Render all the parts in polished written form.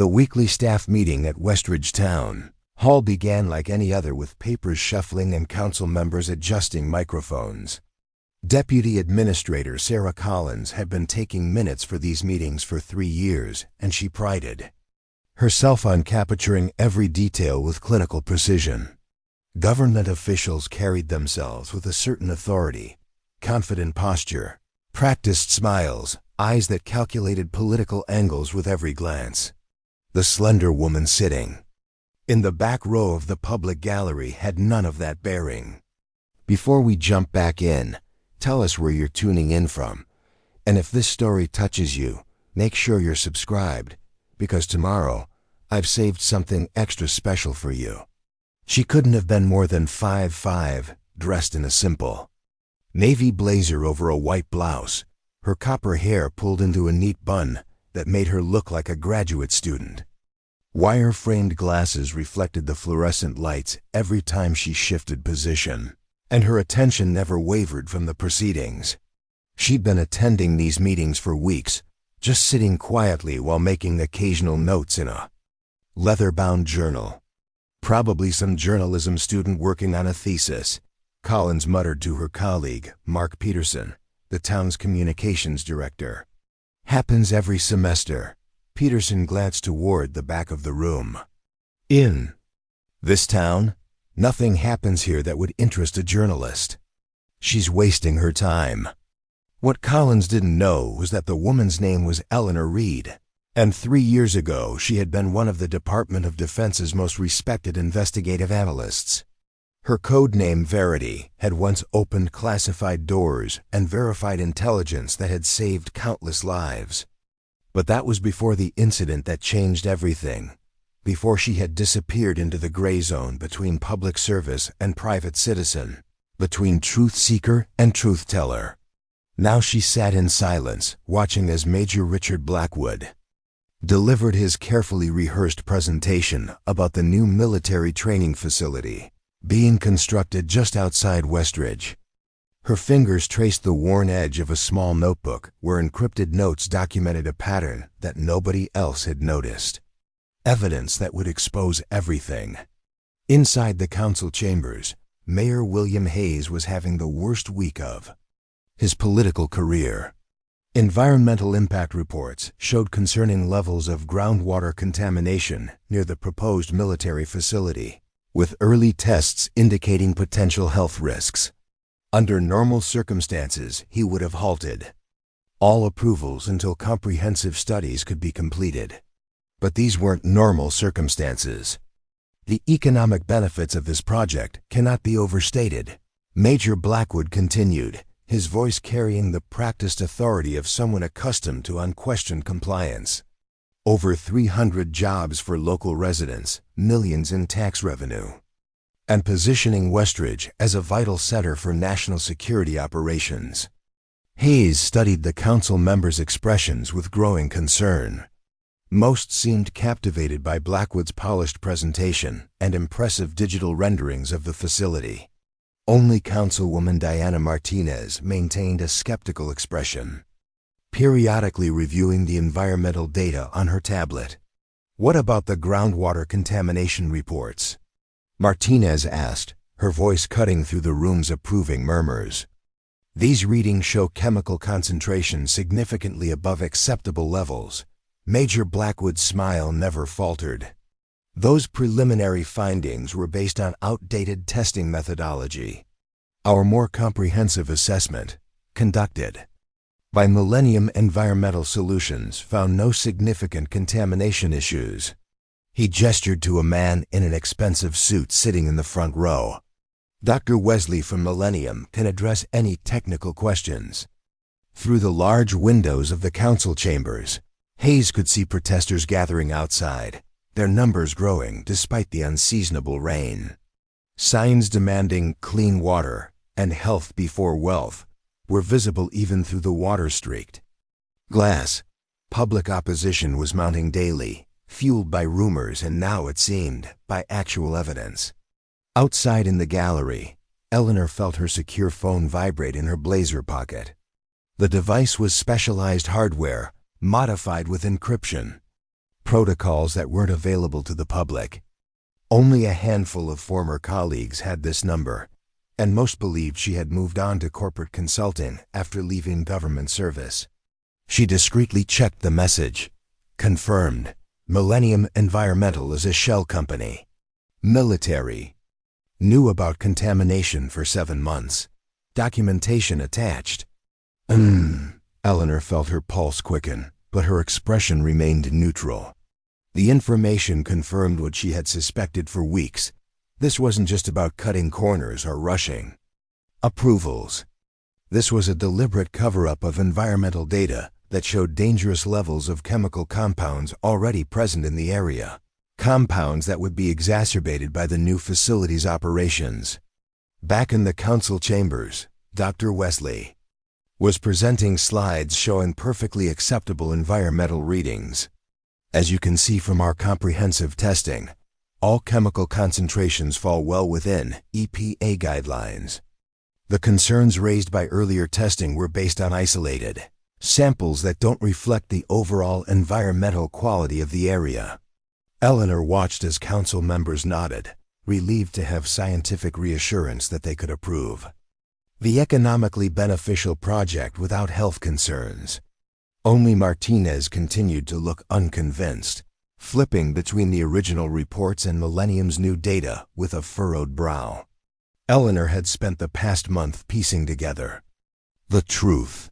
The weekly staff meeting at Westridge Town Hall began like any other, with papers shuffling and council members adjusting microphones. Deputy Administrator Sarah Collins had been taking minutes for these meetings for 3 years, and she prided herself on capturing every detail with clinical precision. Government officials carried themselves with a certain authority, confident posture, practiced smiles, eyes that calculated political angles with every glance. The slender woman sitting in the back row of the public gallery had none of that bearing. Before we jump back in, tell us where you're tuning in from, and if this story touches you, make sure you're subscribed, because tomorrow I've saved something extra special for you. She couldn't have been more than 5'5", dressed in a simple navy blazer over a white blouse, her copper hair pulled into a neat bun that made her look like a graduate student. Wire-framed glasses reflected the fluorescent lights every time she shifted position, and her attention never wavered from the proceedings. She'd been attending these meetings for weeks, just sitting quietly while making occasional notes in a leather-bound journal. Probably some journalism student working on a thesis, Collins muttered to her colleague, Mark Peterson, the town's communications director. Happens every semester. Peterson glanced toward the back of the room. In this town, nothing happens here that would interest a journalist. She's wasting her time. What Collins didn't know was that the woman's name was Eleanor Reed, and 3 years ago she had been one of the Department of Defense's most respected investigative analysts. Her code name, Verity, had once opened classified doors and verified intelligence that had saved countless lives. But that was before the incident that changed everything, before she had disappeared into the gray zone between public service and private citizen, between truth seeker and truth teller. Now she sat in silence, watching as Major Richard Blackwood delivered his carefully rehearsed presentation about the new military training facility being constructed just outside Westridge. Her fingers traced the worn edge of a small notebook where encrypted notes documented a pattern that nobody else had noticed. Evidence that would expose everything. Inside the council chambers, Mayor William Hayes was having the worst week of his political career. Environmental impact reports showed concerning levels of groundwater contamination near the proposed military facility, with early tests indicating potential health risks. Under normal circumstances, he would have halted all approvals until comprehensive studies could be completed. But these weren't normal circumstances. The economic benefits of this project cannot be overstated. Major Blackwood continued, his voice carrying the practiced authority of someone accustomed to unquestioned compliance. Over 300 jobs for local residents, millions in tax revenue, and positioning Westridge as a vital center for national security operations. Hayes studied the council members' expressions with growing concern. Most seemed captivated by Blackwood's polished presentation and impressive digital renderings of the facility. Only Councilwoman Diana Martinez maintained a skeptical expression, periodically reviewing the environmental data on her tablet. "What about the groundwater contamination reports?" Martinez asked, her voice cutting through the room's approving murmurs. "These readings show chemical concentrations significantly above acceptable levels." Major Blackwood's smile never faltered. Those preliminary findings were based on outdated testing methodology. Our more comprehensive assessment, conducted by Millennium Environmental Solutions, found no significant contamination issues. He gestured to a man in an expensive suit sitting in the front row. "Dr. Wesley from Millennium can address any technical questions." Through the large windows of the council chambers, Hayes could see protesters gathering outside, their numbers growing despite the unseasonable rain. Signs demanding clean water and health before wealth were visible even through the water-streaked glass. Public opposition was mounting daily, fueled by rumors and now, it seemed, by actual evidence. Outside in the gallery, Eleanor felt her secure phone vibrate in her blazer pocket. The device was specialized hardware, modified with encryption. protocols that weren't available to the public. Only a handful of former colleagues had this number, and most believed she had moved on to corporate consulting after leaving government service. She discreetly checked the message. Confirmed. Millennium Environmental is a shell company. Military. Knew about contamination for 7 months. Documentation attached. Eleanor felt her pulse quicken, but her expression remained neutral. The information confirmed what she had suspected for weeks. This wasn't just about cutting corners or rushing. Approvals. This was a deliberate cover-up of environmental data that showed dangerous levels of chemical compounds already present in the area. Compounds that would be exacerbated by the new facility's operations. Back in the council chambers, Dr. Wesley was presenting slides showing perfectly acceptable environmental readings. As you can see from our comprehensive testing, all chemical concentrations fall well within EPA guidelines. The concerns raised by earlier testing were based on isolated samples that don't reflect the overall environmental quality of the area. Eleanor watched as council members nodded, relieved to have scientific reassurance that they could approve the economically beneficial project without health concerns. Only Martinez continued to look unconvinced, flipping between the original reports and Millennium's new data with a furrowed brow. Eleanor had spent the past month piecing together the truth.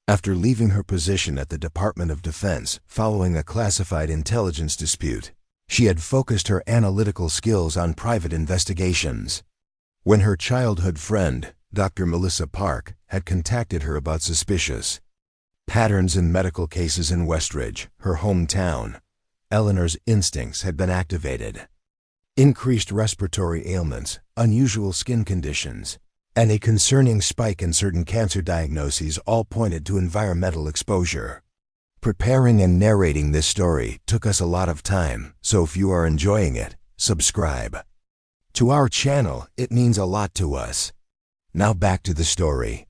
After leaving her position at the Department of Defense following a classified intelligence dispute, she had focused her analytical skills on private investigations. When her childhood friend, Dr. Melissa Park, had contacted her about suspicious patterns in medical cases in Westridge, her hometown, Eleanor's instincts had been activated. Increased respiratory ailments, unusual skin conditions, and a concerning spike in certain cancer diagnoses all pointed to environmental exposure. Preparing and narrating this story took us a lot of time, so if you are enjoying it, subscribe to our channel. It means a lot to us. Now back to the story.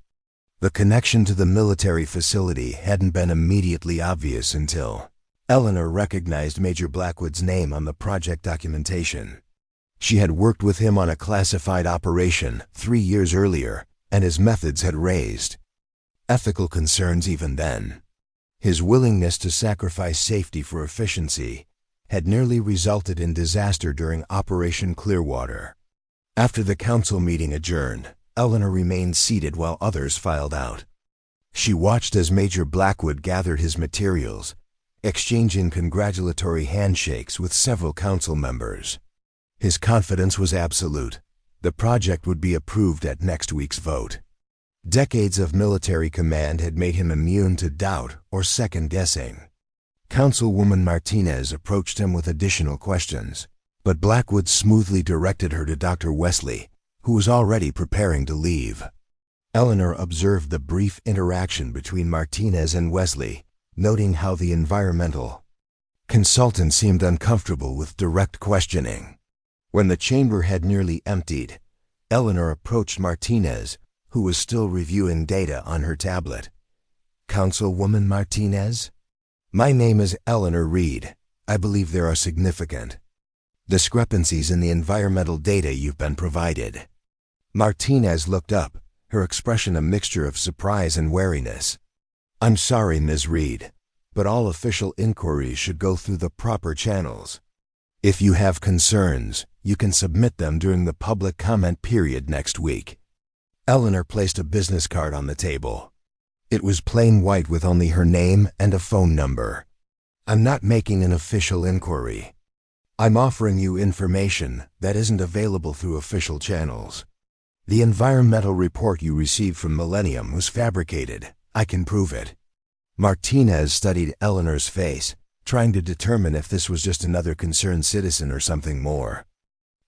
The connection to the military facility hadn't been immediately obvious until Eleanor recognized Major Blackwood's name on the project documentation. She had worked with him on a classified operation 3 years earlier, and his methods had raised ethical concerns even then. His willingness to sacrifice safety for efficiency had nearly resulted in disaster during Operation Clearwater. After the council meeting adjourned, Eleanor remained seated while others filed out. She watched as Major Blackwood gathered his materials, exchanging congratulatory handshakes with several council members. His confidence was absolute. The project would be approved at next week's vote. Decades of military command had made him immune to doubt or second-guessing. Councilwoman Martinez approached him with additional questions, but Blackwood smoothly directed her to Dr. Wesley, who was already preparing to leave. Eleanor observed the brief interaction between Martinez and Wesley, noting how the environmental consultant seemed uncomfortable with direct questioning. When the chamber had nearly emptied, Eleanor approached Martinez, who was still reviewing data on her tablet. "Councilwoman Martinez? My name is Eleanor Reed. I believe there are significant discrepancies in the environmental data you've been provided." Martinez looked up, her expression a mixture of surprise and wariness. "I'm sorry, Ms. Reed, but all official inquiries should go through the proper channels. If you have concerns, you can submit them during the public comment period next week." Eleanor placed a business card on the table. It was plain white with only her name and a phone number. "I'm not making an official inquiry. I'm offering you information that isn't available through official channels. The environmental report you received from Millennium was fabricated. I can prove it." Martinez studied Eleanor's face, trying to determine if this was just another concerned citizen or something more.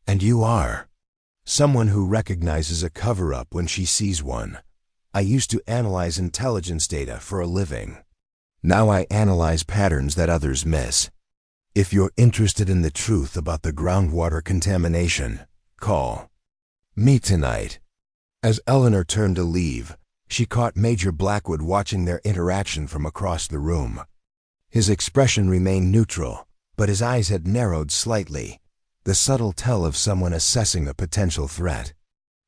"And you are someone who recognizes a cover-up when she sees one. I used to analyze intelligence data for a living. Now I analyze patterns that others miss. If you're interested in the truth about the groundwater contamination, call me tonight." As Eleanor turned to leave, she caught Major Blackwood watching their interaction from across the room. His expression remained neutral, but his eyes had narrowed slightly, the subtle tell of someone assessing a potential threat.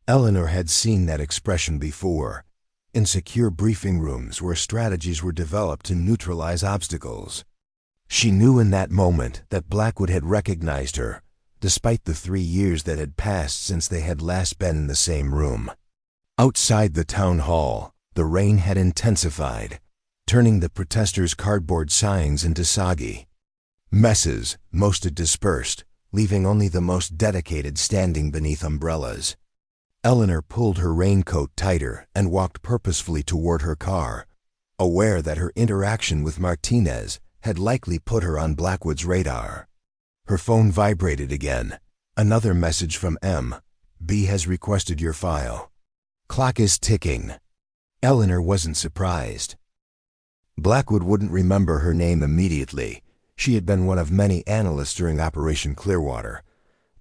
Eleanor had seen that expression before, in secure briefing rooms where strategies were developed to neutralize obstacles. She knew in that moment that Blackwood had recognized her, despite the 3 years that had passed since they had last been in the same room. Outside the town hall, the rain had intensified, turning the protesters' cardboard signs into soggy messes. Most had dispersed, leaving only the most dedicated standing beneath umbrellas. Eleanor pulled her raincoat tighter and walked purposefully toward her car, aware that her interaction with Martinez had likely put her on Blackwood's radar. Her phone vibrated again. Another message from M. B has requested your file. Clock is ticking. Eleanor wasn't surprised. Blackwood wouldn't remember her name immediately. She had been one of many analysts during Operation Clearwater,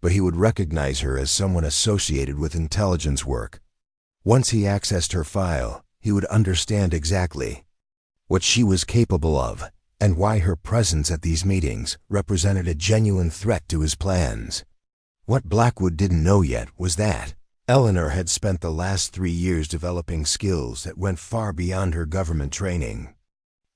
but he would recognize her as someone associated with intelligence work. Once he accessed her file, he would understand exactly what she was capable of and why her presence at these meetings represented a genuine threat to his plans. What Blackwood didn't know yet was that Eleanor had spent the last 3 years developing skills that went far beyond her government training.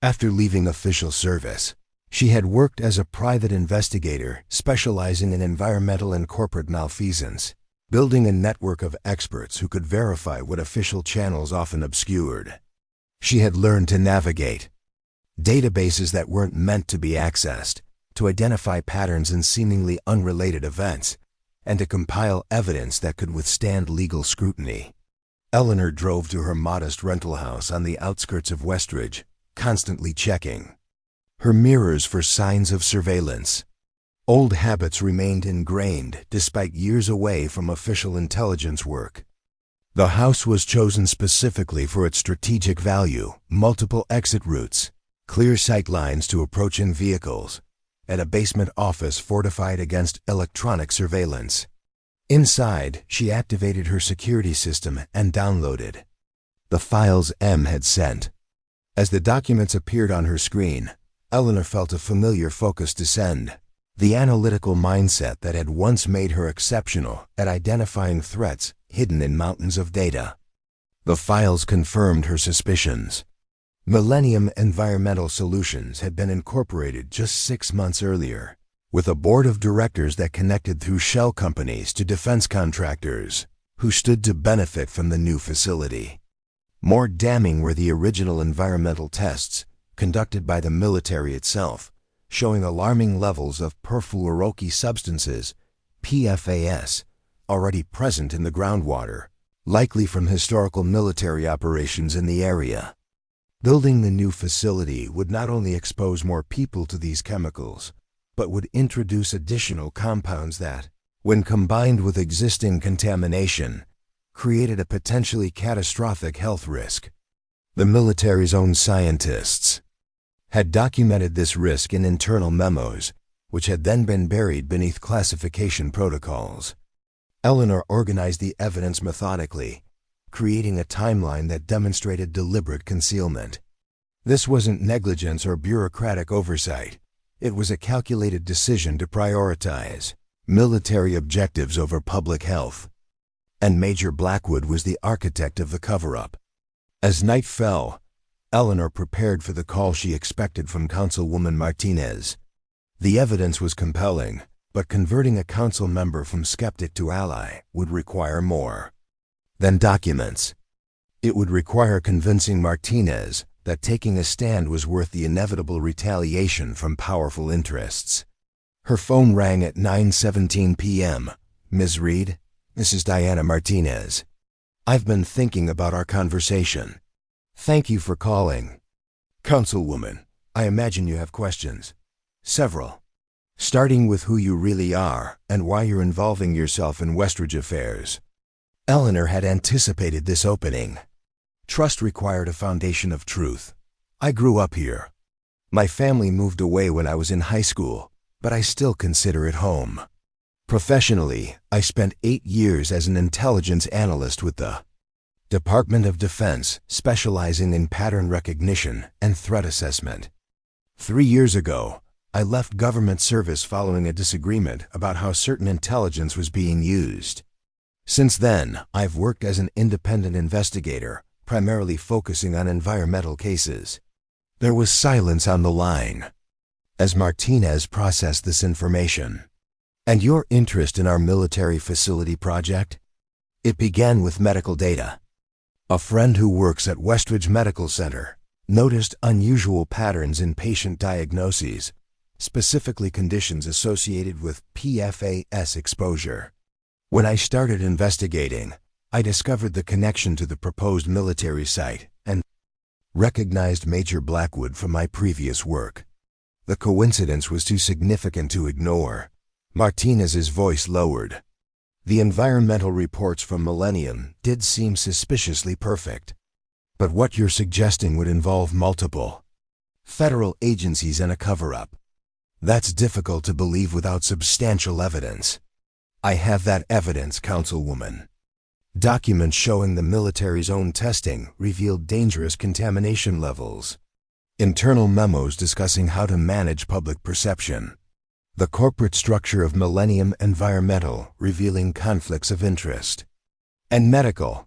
After leaving official service, she had worked as a private investigator specializing in environmental and corporate malfeasance, building a network of experts who could verify what official channels often obscured. She had learned to navigate databases that weren't meant to be accessed, to identify patterns in seemingly unrelated events, and to compile evidence that could withstand legal scrutiny. Eleanor drove to her modest rental house on the outskirts of Westridge, constantly checking her mirrors for signs of surveillance. Old habits remained ingrained despite years away from official intelligence work. The house was chosen specifically for its strategic value, multiple exit routes, clear sight lines to approach in vehicles, and a basement office fortified against electronic surveillance. Inside, she activated her security system and downloaded the files M had sent. As the documents appeared on her screen, Eleanor felt a familiar focus descend. The analytical mindset that had once made her exceptional at identifying threats hidden in mountains of data. The files confirmed her suspicions. Millennium Environmental Solutions had been incorporated just 6 months earlier, with a board of directors that connected through shell companies to defense contractors who stood to benefit from the new facility. More damning were the original environmental tests conducted by the military itself, showing alarming levels of perfluoroalkyl substances, PFAS, already present in the groundwater, likely from historical military operations in the area. Building the new facility would not only expose more people to these chemicals, but would introduce additional compounds that, when combined with existing contamination, created a potentially catastrophic health risk. The military's own scientists had documented this risk in internal memos, which had then been buried beneath classification protocols. Eleanor organized the evidence methodically, creating a timeline that demonstrated deliberate concealment. This wasn't negligence or bureaucratic oversight. It was a calculated decision to prioritize military objectives over public health. And Major Blackwood was the architect of the cover-up. As night fell, Eleanor prepared for the call she expected from Councilwoman Martinez. The evidence was compelling, but converting a council member from skeptic to ally would require more than documents. It would require convincing Martinez that taking a stand was worth the inevitable retaliation from powerful interests. Her phone rang at 9:17 p.m. Ms. Reed, this is Diana Martinez. I've been thinking about our conversation. Thank you for calling. Councilwoman, I imagine you have questions. Several. Starting with who you really are and why you're involving yourself in Westridge affairs. Eleanor had anticipated this opening. Trust required a foundation of truth. I grew up here. My family moved away when I was in high school, but I still consider it home. Professionally, I spent 8 years as an intelligence analyst with the Department of Defense, specializing in pattern recognition and threat assessment. 3 years ago, I left government service following a disagreement about how certain intelligence was being used. Since then, I've worked as an independent investigator, primarily focusing on environmental cases. There was silence on the line as Martinez processed this information. And your interest in our military facility project? It began with medical data. A friend who works at Westridge Medical Center noticed unusual patterns in patient diagnoses, specifically conditions associated with PFAS exposure. When I started investigating, I discovered the connection to the proposed military site and recognized Major Blackwood from my previous work. The coincidence was too significant to ignore. Martinez's voice lowered. The environmental reports from Millennium did seem suspiciously perfect. But what you're suggesting would involve multiple federal agencies and a cover-up. That's difficult to believe without substantial evidence. I have that evidence, Councilwoman. Documents showing the military's own testing revealed dangerous contamination levels. Internal memos discussing how to manage public perception. The corporate structure of Millennium Environmental revealing conflicts of interest. And medical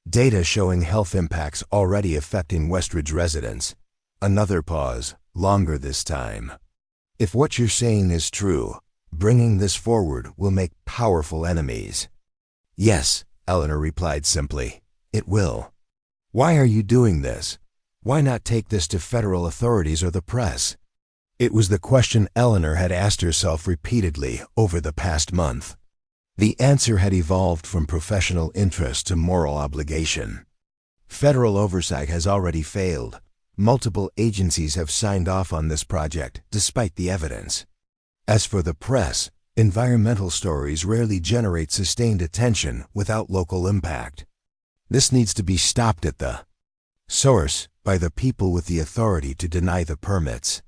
data showing health impacts already affecting Westridge residents. Another pause, longer this time. If what you're saying is true, bringing this forward will make powerful enemies. Yes, Eleanor replied simply. It will. Why are you doing this? Why not take this to federal authorities or the press? It was the question Eleanor had asked herself repeatedly over the past month. The answer had evolved from professional interest to moral obligation. Federal oversight has already failed. Multiple agencies have signed off on this project despite the evidence. As for the press, environmental stories rarely generate sustained attention without local impact. This needs to be stopped at the source by the people with the authority to deny the permits.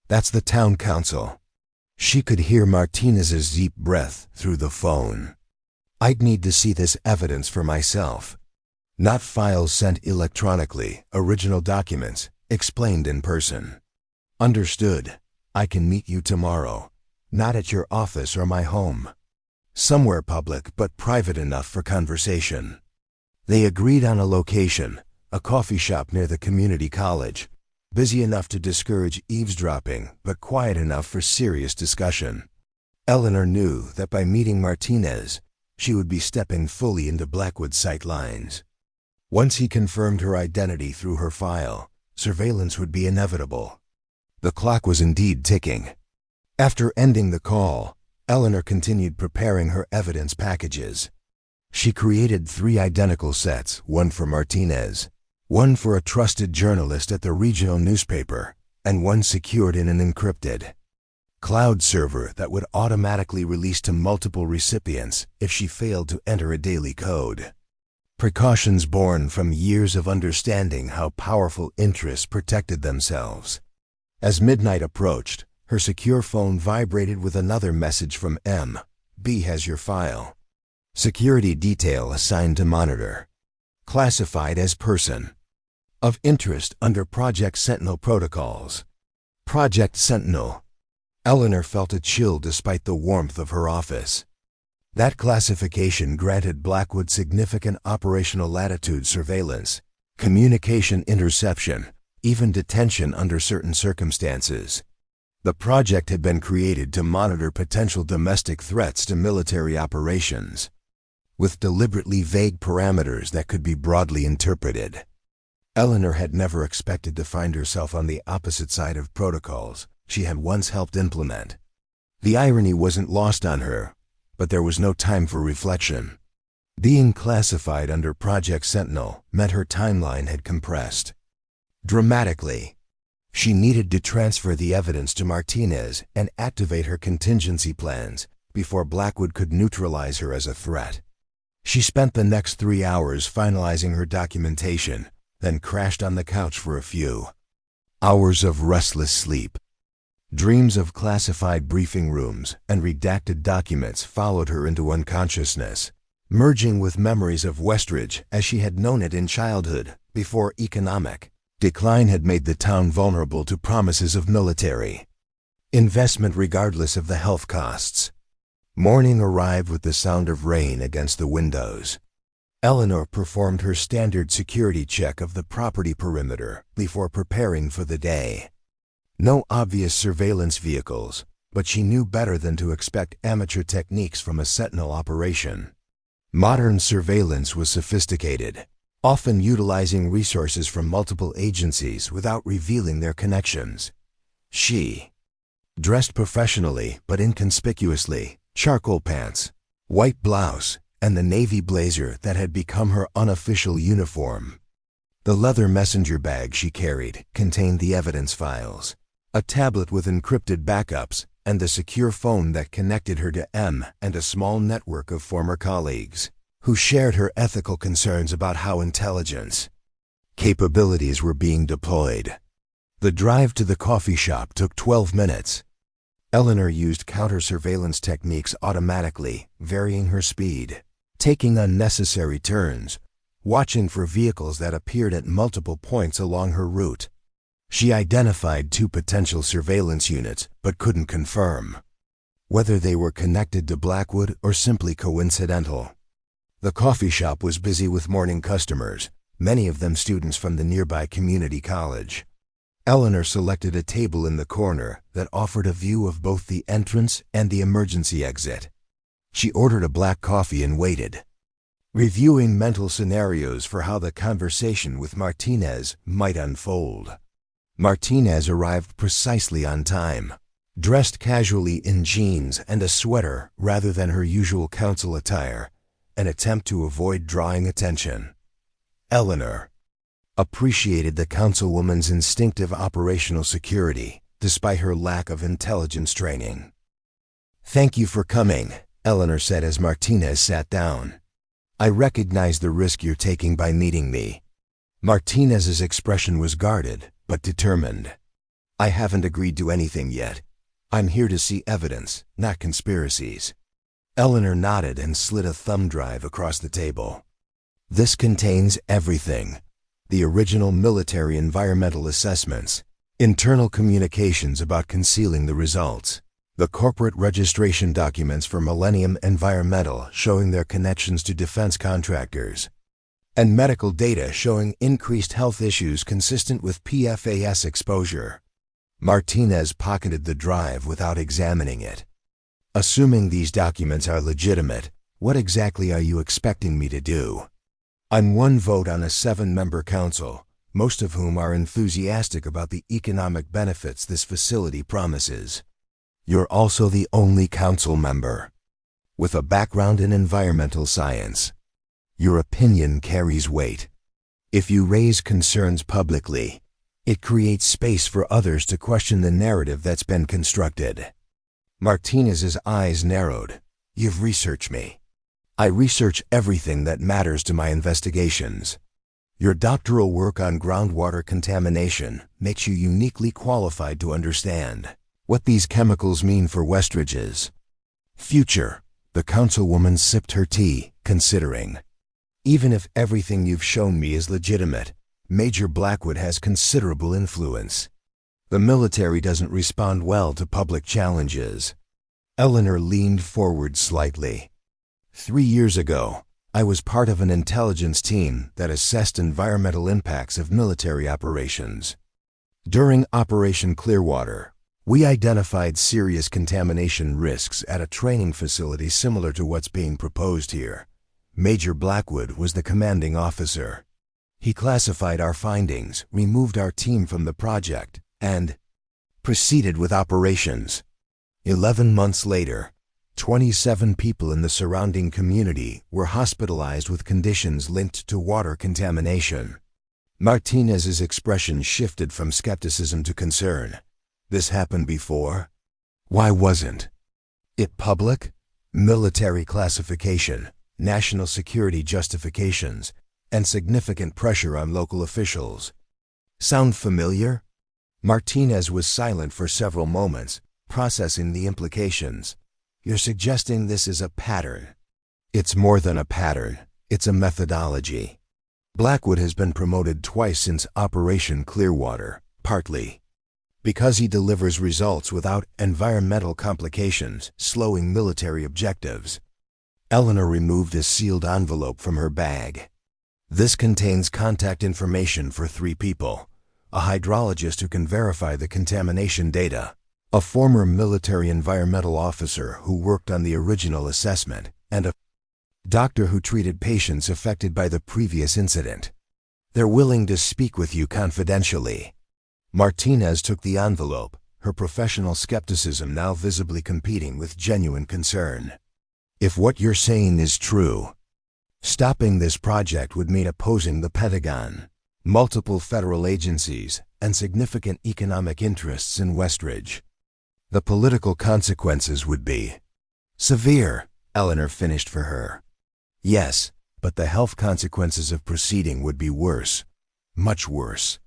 That's the town council. She could hear Martinez's deep breath through the phone. I'd need to see this evidence for myself. Not files sent electronically, original documents, explained in person. Understood. I can meet you tomorrow. Not at your office or my home. Somewhere public but private enough for conversation. They agreed on a location, a coffee shop near the community college. Busy enough to discourage eavesdropping, but quiet enough for serious discussion. Eleanor knew that by meeting Martinez, she would be stepping fully into Blackwood's sight lines. Once he confirmed her identity through her file, surveillance would be inevitable. The clock was indeed ticking. After ending the call, Eleanor continued preparing her evidence packages. She created 3 identical sets, one for Martinez, one for a trusted journalist at the regional newspaper, and one secured in an encrypted cloud server that would automatically release to multiple recipients if she failed to enter a daily code. Precautions born from years of understanding how powerful interests protected themselves. As midnight approached, her secure phone vibrated with another message from M. B has your file. Security detail assigned to monitor. Classified as person of interest under Project Sentinel protocols. Project Sentinel. Eleanor felt a chill despite the warmth of her office. That classification granted Blackwood significant operational latitude surveillance, communication interception, even detention under certain circumstances. The project had been created to monitor potential domestic threats to military operations, with deliberately vague parameters that could be broadly interpreted. Eleanor had never expected to find herself on the opposite side of protocols she had once helped implement. The irony wasn't lost on her, but there was no time for reflection. Being classified under Project Sentinel meant her timeline had compressed dramatically. She needed to transfer the evidence to Martinez and activate her contingency plans before Blackwood could neutralize her as a threat. She spent the next 3 hours finalizing her documentation, then crashed on the couch for a few hours of restless sleep. Dreams of classified briefing rooms and redacted documents followed her into unconsciousness, merging with memories of Westridge as she had known it in childhood before economic decline had made the town vulnerable to promises of military Investment regardless of the health costs. Morning arrived with the sound of rain against the windows. Eleanor performed her standard security check of the property perimeter before preparing for the day. No obvious surveillance vehicles, but she knew better than to expect amateur techniques from a sentinel operation. Modern surveillance was sophisticated, often utilizing resources from multiple agencies without revealing their connections. She dressed professionally but inconspicuously, charcoal pants, white blouse, and the navy blazer that had become her unofficial uniform. The leather messenger bag she carried contained the evidence files, a tablet with encrypted backups, and the secure phone that connected her to M and a small network of former colleagues who shared her ethical concerns about how intelligence capabilities were being deployed. The drive to the coffee shop took 12 minutes. Eleanor used counter-surveillance techniques automatically, varying her speed, taking unnecessary turns, watching for vehicles that appeared at multiple points along her route. She identified 2 potential surveillance units, but couldn't confirm whether they were connected to Blackwood or simply coincidental. The coffee shop was busy with morning customers, many of them students from the nearby community college. Eleanor selected a table in the corner that offered a view of both the entrance and the emergency exit. She ordered a black coffee and waited, reviewing mental scenarios for how the conversation with Martinez might unfold. Martinez arrived precisely on time, dressed casually in jeans and a sweater rather than her usual council attire, an attempt to avoid drawing attention. Eleanor appreciated the councilwoman's instinctive operational security, despite her lack of intelligence training. "Thank you for coming," Eleanor said as Martinez sat down. "I recognize the risk you're taking by meeting me." Martinez's expression was guarded, but determined. "I haven't agreed to anything yet. I'm here to see evidence, not conspiracies." Eleanor nodded and slid a thumb drive across the table. "This contains everything. The original military environmental assessments, internal communications about concealing the results, the corporate registration documents for Millennium Environmental showing their connections to defense contractors, and medical data showing increased health issues consistent with PFAS exposure." Martinez pocketed the drive without examining it. "Assuming these documents are legitimate, what exactly are you expecting me to do? I'm one vote on a 7-member council, most of whom are enthusiastic about the economic benefits this facility promises. You're also the only council member with a background in environmental science. Your opinion carries weight. If you raise concerns publicly, it creates space for others to question the narrative that's been constructed." Martinez's eyes narrowed. "You've researched me. I research everything that matters to my investigations. Your doctoral work on groundwater contamination makes you uniquely qualified to understand what these chemicals mean for Westridge's future." The councilwoman sipped her tea, considering. "Even if everything you've shown me is legitimate, Major Blackwood has considerable influence. The military doesn't respond well to public challenges." Eleanor leaned forward slightly. 3 years ago, I was part of an intelligence team that assessed environmental impacts of military operations. During Operation Clearwater, we identified serious contamination risks at a training facility similar to what's being proposed here. Major Blackwood was the commanding officer. He classified our findings, removed our team from the project, and proceeded with operations. 11 months later, 27 people in the surrounding community were hospitalized with conditions linked to water contamination. Martinez's expression shifted from skepticism to concern. This happened before? Why wasn't it public? Military classification, national security justifications, and significant pressure on local officials. Sound familiar? Martinez was silent for several moments, processing the implications. "You're suggesting this is a pattern." "It's more than a pattern. It's a methodology. Blackwood has been promoted twice since Operation Clearwater, partly Because he delivers results without environmental complications, slowing military objectives. Eleanor removed a sealed envelope from her bag. This contains contact information for 3 people: a hydrologist who can verify the contamination data, a former military environmental officer who worked on the original assessment, and a doctor who treated patients affected by the previous incident. They're willing to speak with you confidentially. Martinez took the envelope, her professional skepticism now visibly competing with genuine concern. If what you're saying is true, stopping this project would mean opposing the Pentagon, multiple federal agencies, and significant economic interests in Westridge. The political consequences would be severe, Eleanor finished for her. Yes, but the health consequences of proceeding would be worse, much worse.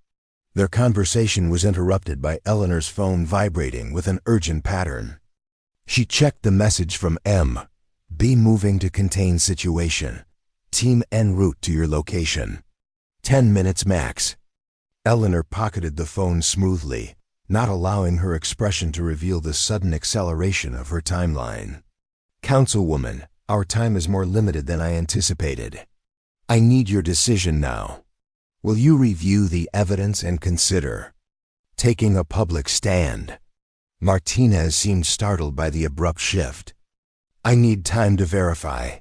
Their conversation was interrupted by Eleanor's phone vibrating with an urgent pattern. She checked the message from M. Be moving to contain situation. Team en route to your location. 10 minutes max. Eleanor pocketed the phone smoothly, not allowing her expression to reveal the sudden acceleration of her timeline. Councilwoman, our time is more limited than I anticipated. I need your decision now. Will you review the evidence and consider taking a public stand? Martinez seemed startled by the abrupt shift. I need time to verify.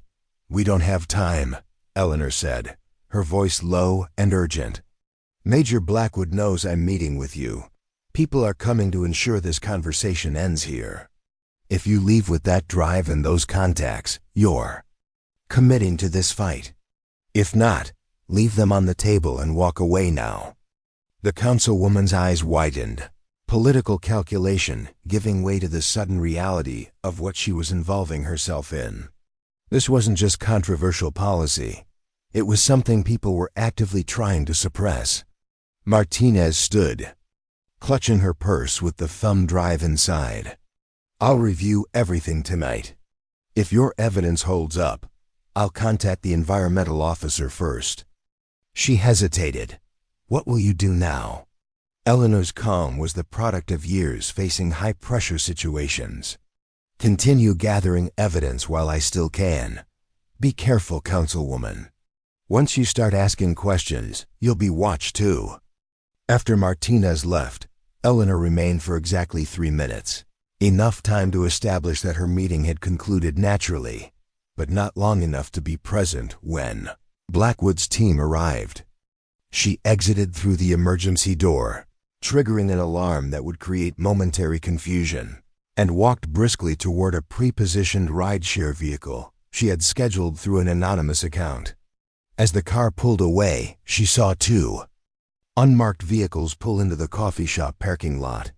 We don't have time, Eleanor said, her voice low and urgent. Major Blackwood knows I'm meeting with you. People are coming to ensure this conversation ends here. If you leave with that drive and those contacts, you're committing to this fight. If not, leave them on the table and walk away now. The councilwoman's eyes widened, political calculation giving way to the sudden reality of what she was involving herself in. This wasn't just controversial policy. It was something people were actively trying to suppress. Martinez stood, clutching her purse with the thumb drive inside. I'll review everything tonight. If your evidence holds up, I'll contact the environmental officer first. She hesitated. What will you do now? Eleanor's calm was the product of years facing high-pressure situations. Continue gathering evidence while I still can. Be careful, councilwoman. Once you start asking questions, you'll be watched too. After Martinez left, Eleanor remained for exactly 3 minutes. Enough time to establish that her meeting had concluded naturally, but not long enough to be present when Blackwood's team arrived. She exited through the emergency door, triggering an alarm that would create momentary confusion, and walked briskly toward a pre-positioned rideshare vehicle she had scheduled through an anonymous account. As the car pulled away, she saw 2 unmarked vehicles pull into the coffee shop parking lot.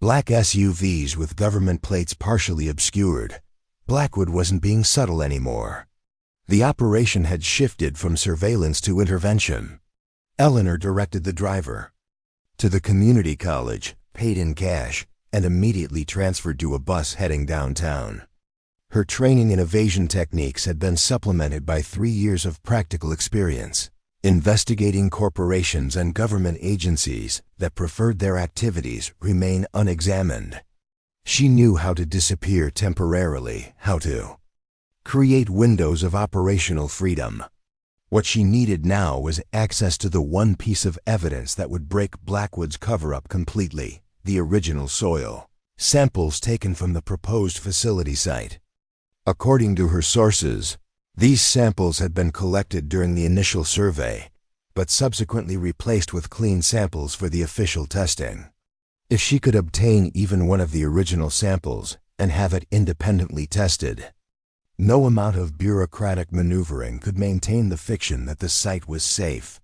Black SUVs with government plates partially obscured. Blackwood wasn't being subtle anymore. The operation had shifted from surveillance to intervention. Eleanor directed the driver to the community college, paid in cash, and immediately transferred to a bus heading downtown. Her training in evasion techniques had been supplemented by 3 years of practical experience, investigating corporations and government agencies that preferred their activities remain unexamined. She knew how to disappear temporarily, how to create windows of operational freedom. What she needed now was access to the one piece of evidence that would break Blackwood's cover-up completely: the original soil samples taken from the proposed facility site. According to her sources, these samples had been collected during the initial survey, but subsequently replaced with clean samples for the official testing. If she could obtain even one of the original samples and have it independently tested, no amount of bureaucratic maneuvering could maintain the fiction that the site was safe.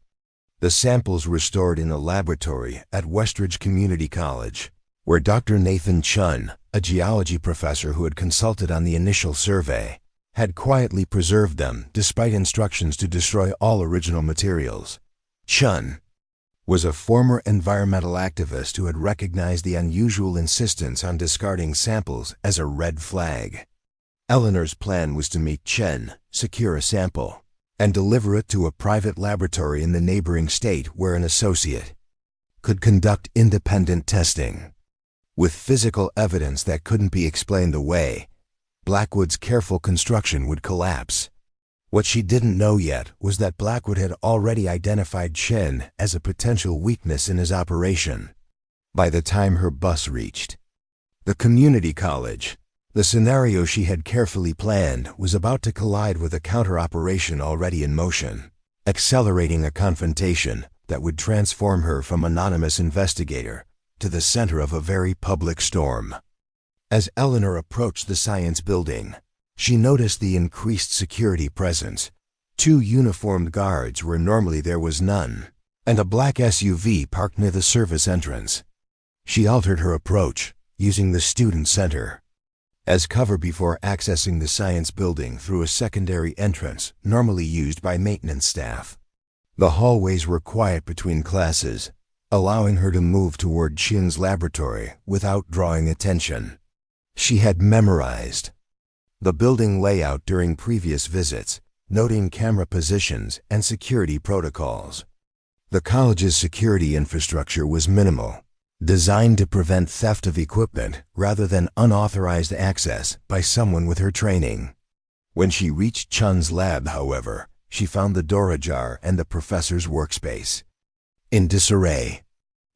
The samples were stored in a laboratory at Westridge Community College, where Dr. Nathan Chun, a geology professor who had consulted on the initial survey, had quietly preserved them despite instructions to destroy all original materials. Chun was a former environmental activist who had recognized the unusual insistence on discarding samples as a red flag. Eleanor's plan was to meet Chen, secure a sample, and deliver it to a private laboratory in the neighboring state where an associate could conduct independent testing. With physical evidence that couldn't be explained away, Blackwood's careful construction would collapse. What she didn't know yet was that Blackwood had already identified Chen as a potential weakness in his operation. By the time her bus reached the community college, the scenario she had carefully planned was about to collide with a counter-operation already in motion, accelerating a confrontation that would transform her from anonymous investigator to the center of a very public storm. As Eleanor approached the science building, she noticed the increased security presence. 2 uniformed guards where normally there was none, and a black SUV parked near the service entrance. She altered her approach, using the student center as cover before accessing the science building through a secondary entrance normally used by maintenance staff. The hallways were quiet between classes, allowing her to move toward Chen's laboratory without drawing attention. She had memorized the building layout during previous visits, noting camera positions and security protocols. The college's security infrastructure was minimal, designed to prevent theft of equipment rather than unauthorized access by someone with her training. When she reached Chen's lab, however, she found the door ajar and the professor's workspace in disarray.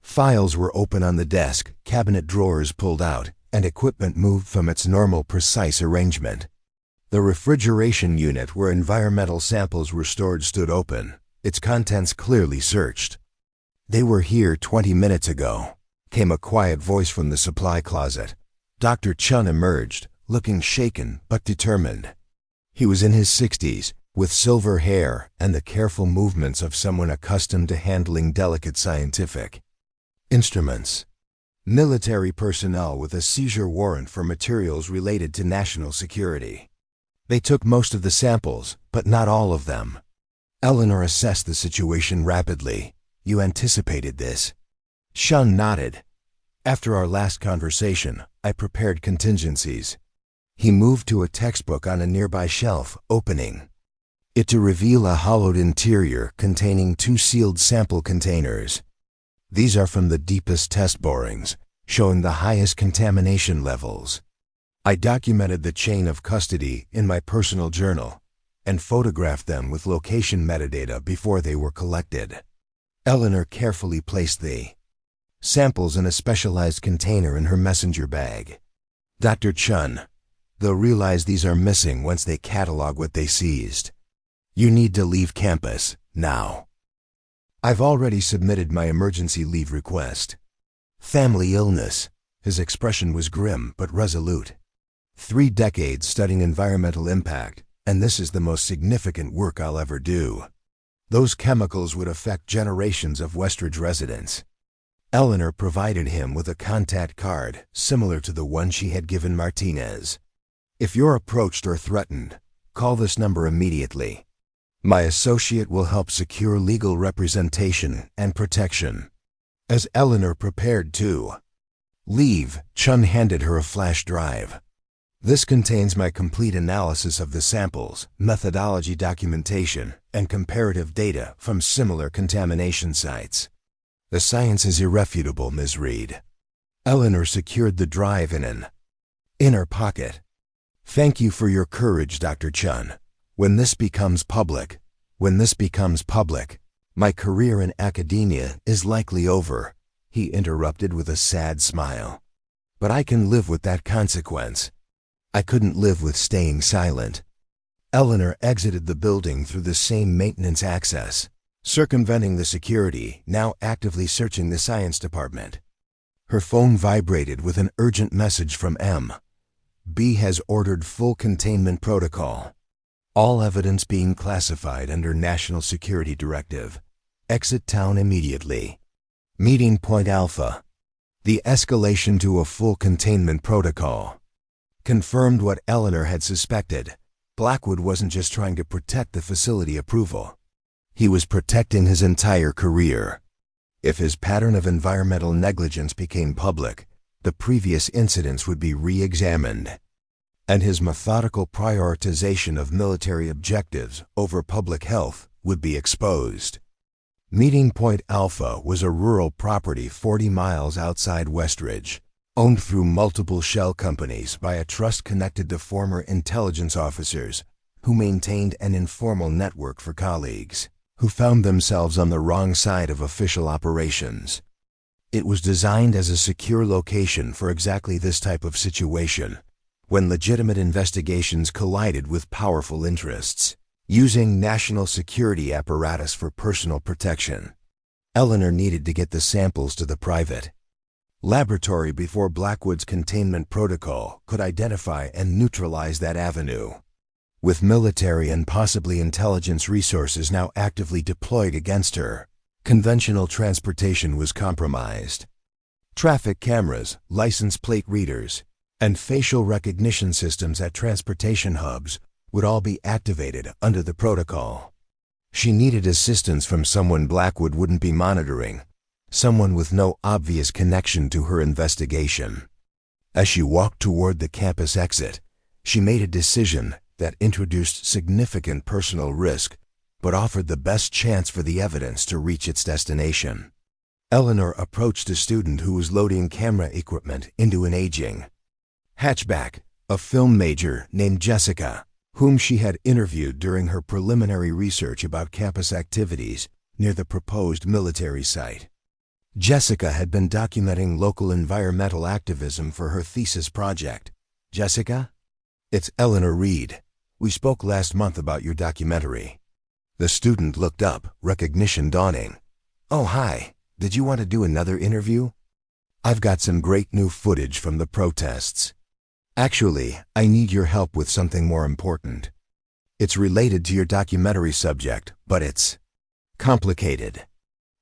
Files were open on the desk, cabinet drawers pulled out, and equipment moved from its normal precise arrangement. The refrigeration unit where environmental samples were stored stood open, its contents clearly searched. "They were here 20 minutes ago," came a quiet voice from the supply closet. Dr. Chen emerged, looking shaken but determined. He was in his 60s, with silver hair and the careful movements of someone accustomed to handling delicate scientific instruments. Military personnel with a seizure warrant for materials related to national security. They took most of the samples, but not all of them. Eleanor assessed the situation rapidly. "You anticipated this?" Chen nodded. "After our last conversation, I prepared contingencies." He moved to a textbook on a nearby shelf, opening it to reveal a hollowed interior containing 2 sealed sample containers. "These are from the deepest test borings, showing the highest contamination levels. I documented the chain of custody in my personal journal and photographed them with location metadata before they were collected." Eleanor carefully placed the samples in a specialized container in her messenger bag. "Dr. Chen, they'll realize these are missing once they catalog what they seized. You need to leave campus, now." "I've already submitted my emergency leave request." "Family illness." His expression was grim but resolute. 3 decades studying environmental impact, and this is the most significant work I'll ever do. Those chemicals would affect generations of Westridge residents. Eleanor provided him with a contact card similar to the one she had given Martinez. "If you're approached or threatened, call this number immediately. My associate will help secure legal representation and protection." As Eleanor prepared to leave, Chen handed her a flash drive. "This contains my complete analysis of the samples, methodology documentation, and comparative data from similar contamination sites. The science is irrefutable, Ms. Reed." Eleanor secured the drive in an inner pocket. "Thank you for your courage, Dr. Chen. When this becomes public, my career in academia is likely over," he interrupted with a sad smile. "But I can live with that consequence. I couldn't live with staying silent." Eleanor exited the building through the same maintenance access, circumventing the security, now actively searching the science department. Her phone vibrated with an urgent message from M. "B has ordered full containment protocol. All evidence being classified under National Security Directive. Exit town immediately. Meeting point Alpha." The escalation to a full containment protocol confirmed what Eleanor had suspected. Blackwood wasn't just trying to protect the facility approval. He was protecting his entire career. If his pattern of environmental negligence became public, the previous incidents would be re-examined, and his methodical prioritization of military objectives over public health would be exposed. Meeting Point Alpha was a rural property 40 miles outside Westridge, owned through multiple shell companies by a trust connected to former intelligence officers who maintained an informal network for colleagues who found themselves on the wrong side of official operations. It was designed as a secure location for exactly this type of situation, when legitimate investigations collided with powerful interests, using national security apparatus for personal protection. Eleanor needed to get the samples to the private laboratory before Blackwood's containment protocol could identify and neutralize that avenue. With military and possibly intelligence resources now actively deployed against her, conventional transportation was compromised. Traffic cameras, license plate readers, and facial recognition systems at transportation hubs would all be activated under the protocol. She needed assistance from someone Blackwood wouldn't be monitoring, someone with no obvious connection to her investigation. As she walked toward the campus exit, she made a decision that introduced significant personal risk, but offered the best chance for the evidence to reach its destination. Eleanor approached a student who was loading camera equipment into an aging hatchback, a film major named Jessica, whom she had interviewed during her preliminary research about campus activities near the proposed military site. Jessica had been documenting local environmental activism for her thesis project. "Jessica? It's Eleanor Reed. We spoke last month about your documentary." The student looked up, recognition dawning. "Oh, hi. Did you want to do another interview? I've got some great new footage from the protests. Actually, I need your help with something more important. It's related to your documentary subject, but it's complicated."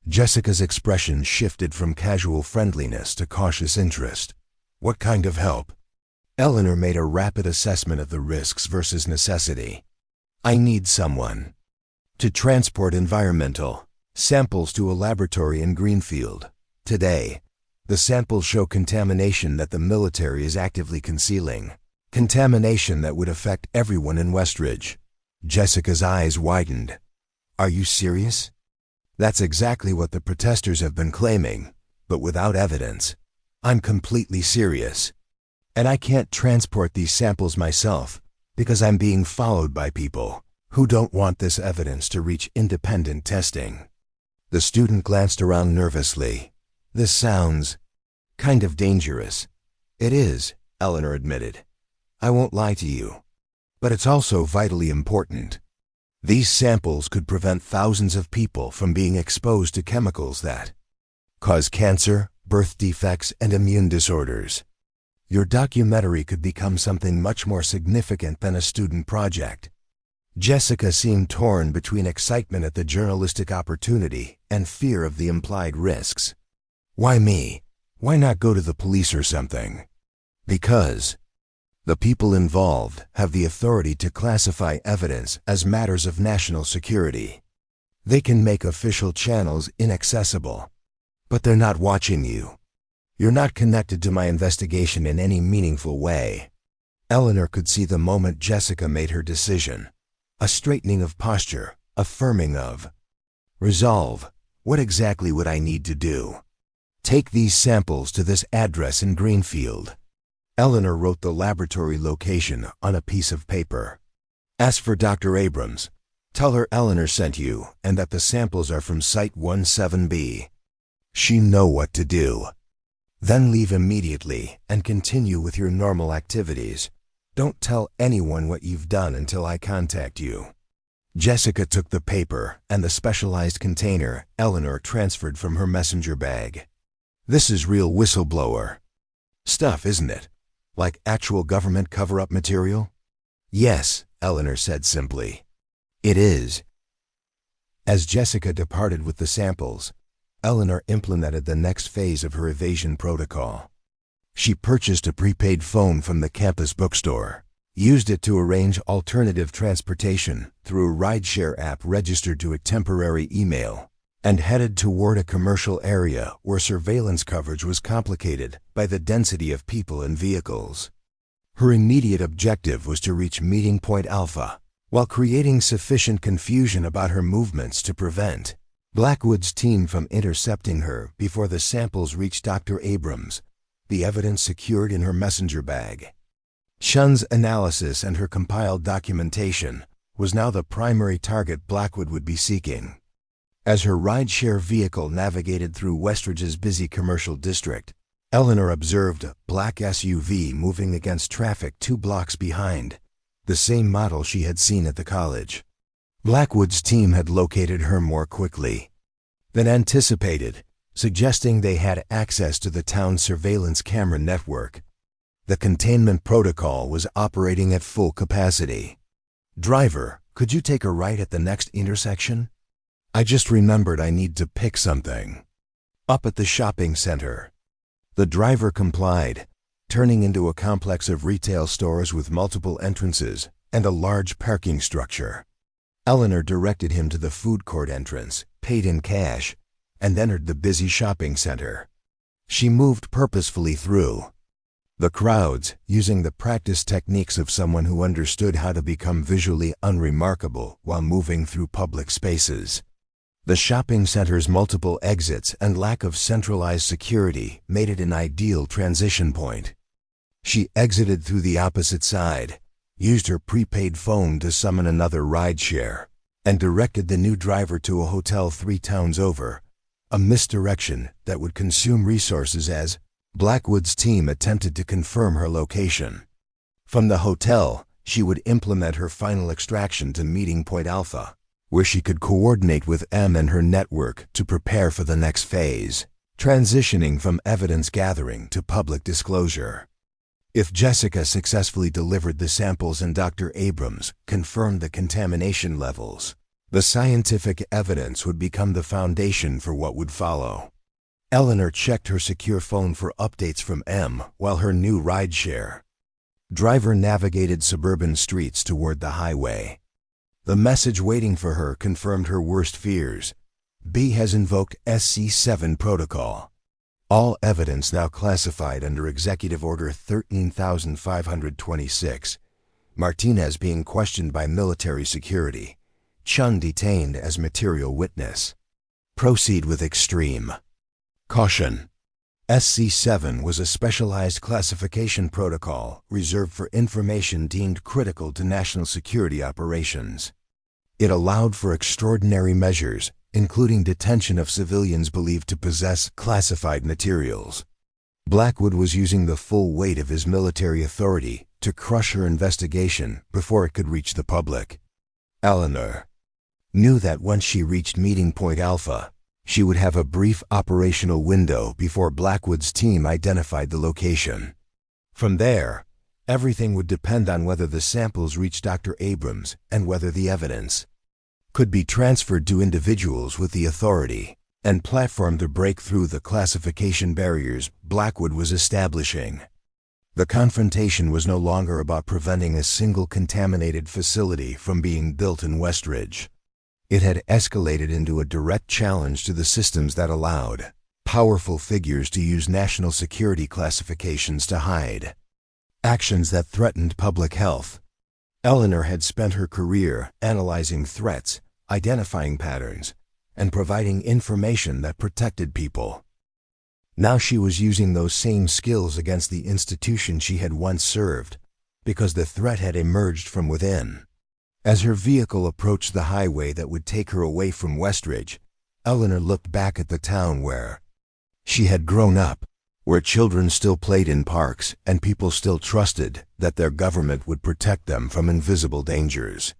Jessica's expression shifted from casual friendliness to cautious interest. "What kind of help?" Eleanor made a rapid assessment of the risks versus necessity. "I need someone to transport environmental samples to a laboratory in Greenfield. Today, the samples show contamination that the military is actively concealing. Contamination that would affect everyone in Westridge." Jessica's eyes widened. "Are you serious?" "That's exactly what the protesters have been claiming, but without evidence. I'm completely serious. And I can't transport these samples myself because I'm being followed by people who don't want this evidence to reach independent testing." The student glanced around nervously. "This sounds kind of dangerous." "It is," Eleanor admitted. "I won't lie to you. But it's also vitally important. These samples could prevent thousands of people from being exposed to chemicals that cause cancer, birth defects, and immune disorders. Your documentary could become something much more significant than a student project." Jessica seemed torn between excitement at the journalistic opportunity and fear of the implied risks. "Why me? Why not go to the police or something?" "Because the people involved have the authority to classify evidence as matters of national security. They can make official channels inaccessible. But they're not watching you. You're not connected to my investigation in any meaningful way." Eleanor could see the moment Jessica made her decision. A straightening of posture, a firming of resolve. "What exactly would I need to do?" "Take these samples to this address in Greenfield." Eleanor wrote the laboratory location on a piece of paper. "Ask for Dr. Abrams. Tell her Eleanor sent you and that the samples are from Site 17B. She know what to do. Then leave immediately and continue with your normal activities. Don't tell anyone what you've done until I contact you." Jessica took the paper and the specialized container Eleanor transferred from her messenger bag. "This is real whistleblower stuff, isn't it? Like actual government cover-up material?" "Yes," Eleanor said simply. "It is." As Jessica departed with the samples, Eleanor implemented the next phase of her evasion protocol. She purchased a prepaid phone from the campus bookstore, used it to arrange alternative transportation through a rideshare app registered to a temporary email, and headed toward a commercial area where surveillance coverage was complicated by the density of people and vehicles. Her immediate objective was to reach Meeting Point Alpha, while creating sufficient confusion about her movements to prevent Blackwood's team from intercepting her before the samples reached Dr. Abrams, the evidence secured in her messenger bag. Shun's analysis and her compiled documentation was now the primary target Blackwood would be seeking. As her rideshare vehicle navigated through Westridge's busy commercial district, Eleanor observed a black SUV moving against traffic 2 blocks behind, the same model she had seen at the college. Blackwood's team had located her more quickly than anticipated, suggesting they had access to the town's surveillance camera network. The containment protocol was operating at full capacity. "Driver, could you take a right at the next intersection? I just remembered I need to pick something up at the shopping center." The driver complied, turning into a complex of retail stores with multiple entrances and a large parking structure. Eleanor directed him to the food court entrance, paid in cash, and entered the busy shopping center. She moved purposefully through the crowds, using the practiced techniques of someone who understood how to become visually unremarkable while moving through public spaces. The shopping center's multiple exits and lack of centralized security made it an ideal transition point. She exited through the opposite side, used her prepaid phone to summon another rideshare, and directed the new driver to a hotel 3 towns over, a misdirection that would consume resources as Blackwood's team attempted to confirm her location. From the hotel, she would implement her final extraction to Meeting Point Alpha, where she could coordinate with M and her network to prepare for the next phase, transitioning from evidence gathering to public disclosure. If Jessica successfully delivered the samples and Dr. Abrams confirmed the contamination levels, the scientific evidence would become the foundation for what would follow. Eleanor checked her secure phone for updates from M while her new rideshare driver navigated suburban streets toward the highway. The message waiting for her confirmed her worst fears. B has invoked SC7 protocol. All evidence now classified under Executive Order 13,526. Martinez being questioned by military security. Chun detained as material witness. Proceed with extreme caution. SC7 was a specialized classification protocol reserved for information deemed critical to national security operations. It allowed for extraordinary measures, including detention of civilians believed to possess classified materials. Blackwood was using the full weight of his military authority to crush her investigation before it could reach the public. Eleanor knew that once she reached Meeting Point Alpha, she would have a brief operational window before Blackwood's team identified the location. From there, everything would depend on whether the samples reached Dr. Abrams and whether the evidence could be transferred to individuals with the authority and platform to break through the classification barriers Blackwood was establishing. The confrontation was no longer about preventing a single contaminated facility from being built in Westridge. It had escalated into a direct challenge to the systems that allowed powerful figures to use national security classifications to hide actions that threatened public health. Eleanor had spent her career analyzing threats, identifying patterns, and providing information that protected people. Now she was using those same skills against the institution she had once served, because the threat had emerged from within. As her vehicle approached the highway that would take her away from Westridge, Eleanor looked back at the town where she had grown up, where children still played in parks and people still trusted that their government would protect them from invisible dangers.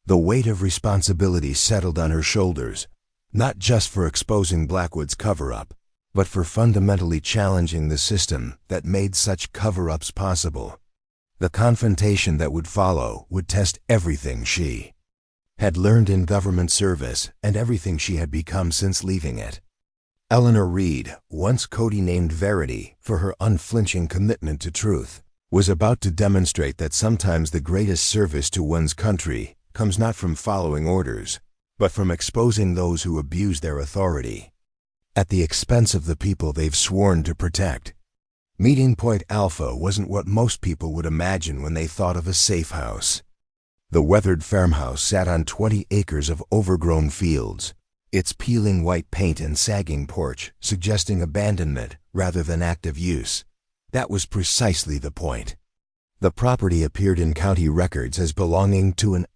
The weight of responsibility settled on her shoulders, not just for exposing Blackwood's cover-up, but for fundamentally challenging the system that made such cover-ups possible. The confrontation that would follow would test everything she had learned in government service and everything she had become since leaving it. Eleanor Reed, once code-named Verity for her unflinching commitment to truth, was about to demonstrate that sometimes the greatest service to one's country comes not from following orders, but from exposing those who abuse their authority at the expense of the people they've sworn to protect. Meeting Point Alpha wasn't what most people would imagine when they thought of a safe house. The weathered farmhouse sat on 20 acres of overgrown fields, its peeling white paint and sagging porch suggesting abandonment rather than active use. That was precisely the point. The property appeared in county records as belonging to an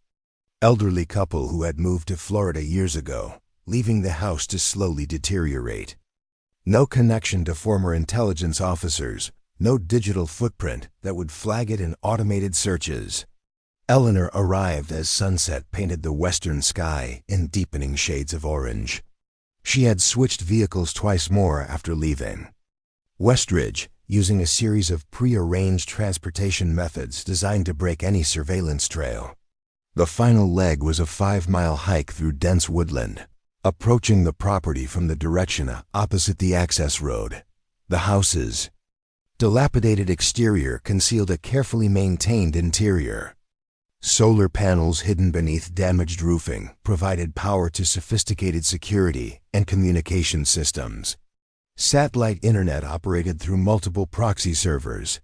elderly couple who had moved to Florida years ago, leaving the house to slowly deteriorate. No connection to former intelligence officers, no digital footprint that would flag it in automated searches. Eleanor arrived as sunset painted the western sky in deepening shades of orange. She had switched vehicles twice more after leaving Westridge, using a series of pre-arranged transportation methods designed to break any surveillance trail. The final leg was a 5-mile hike through dense woodland, approaching the property from the direction opposite the access road. The house's dilapidated exterior concealed a carefully maintained interior. Solar panels hidden beneath damaged roofing provided power to sophisticated security and communication systems. Satellite internet operated through multiple proxy servers.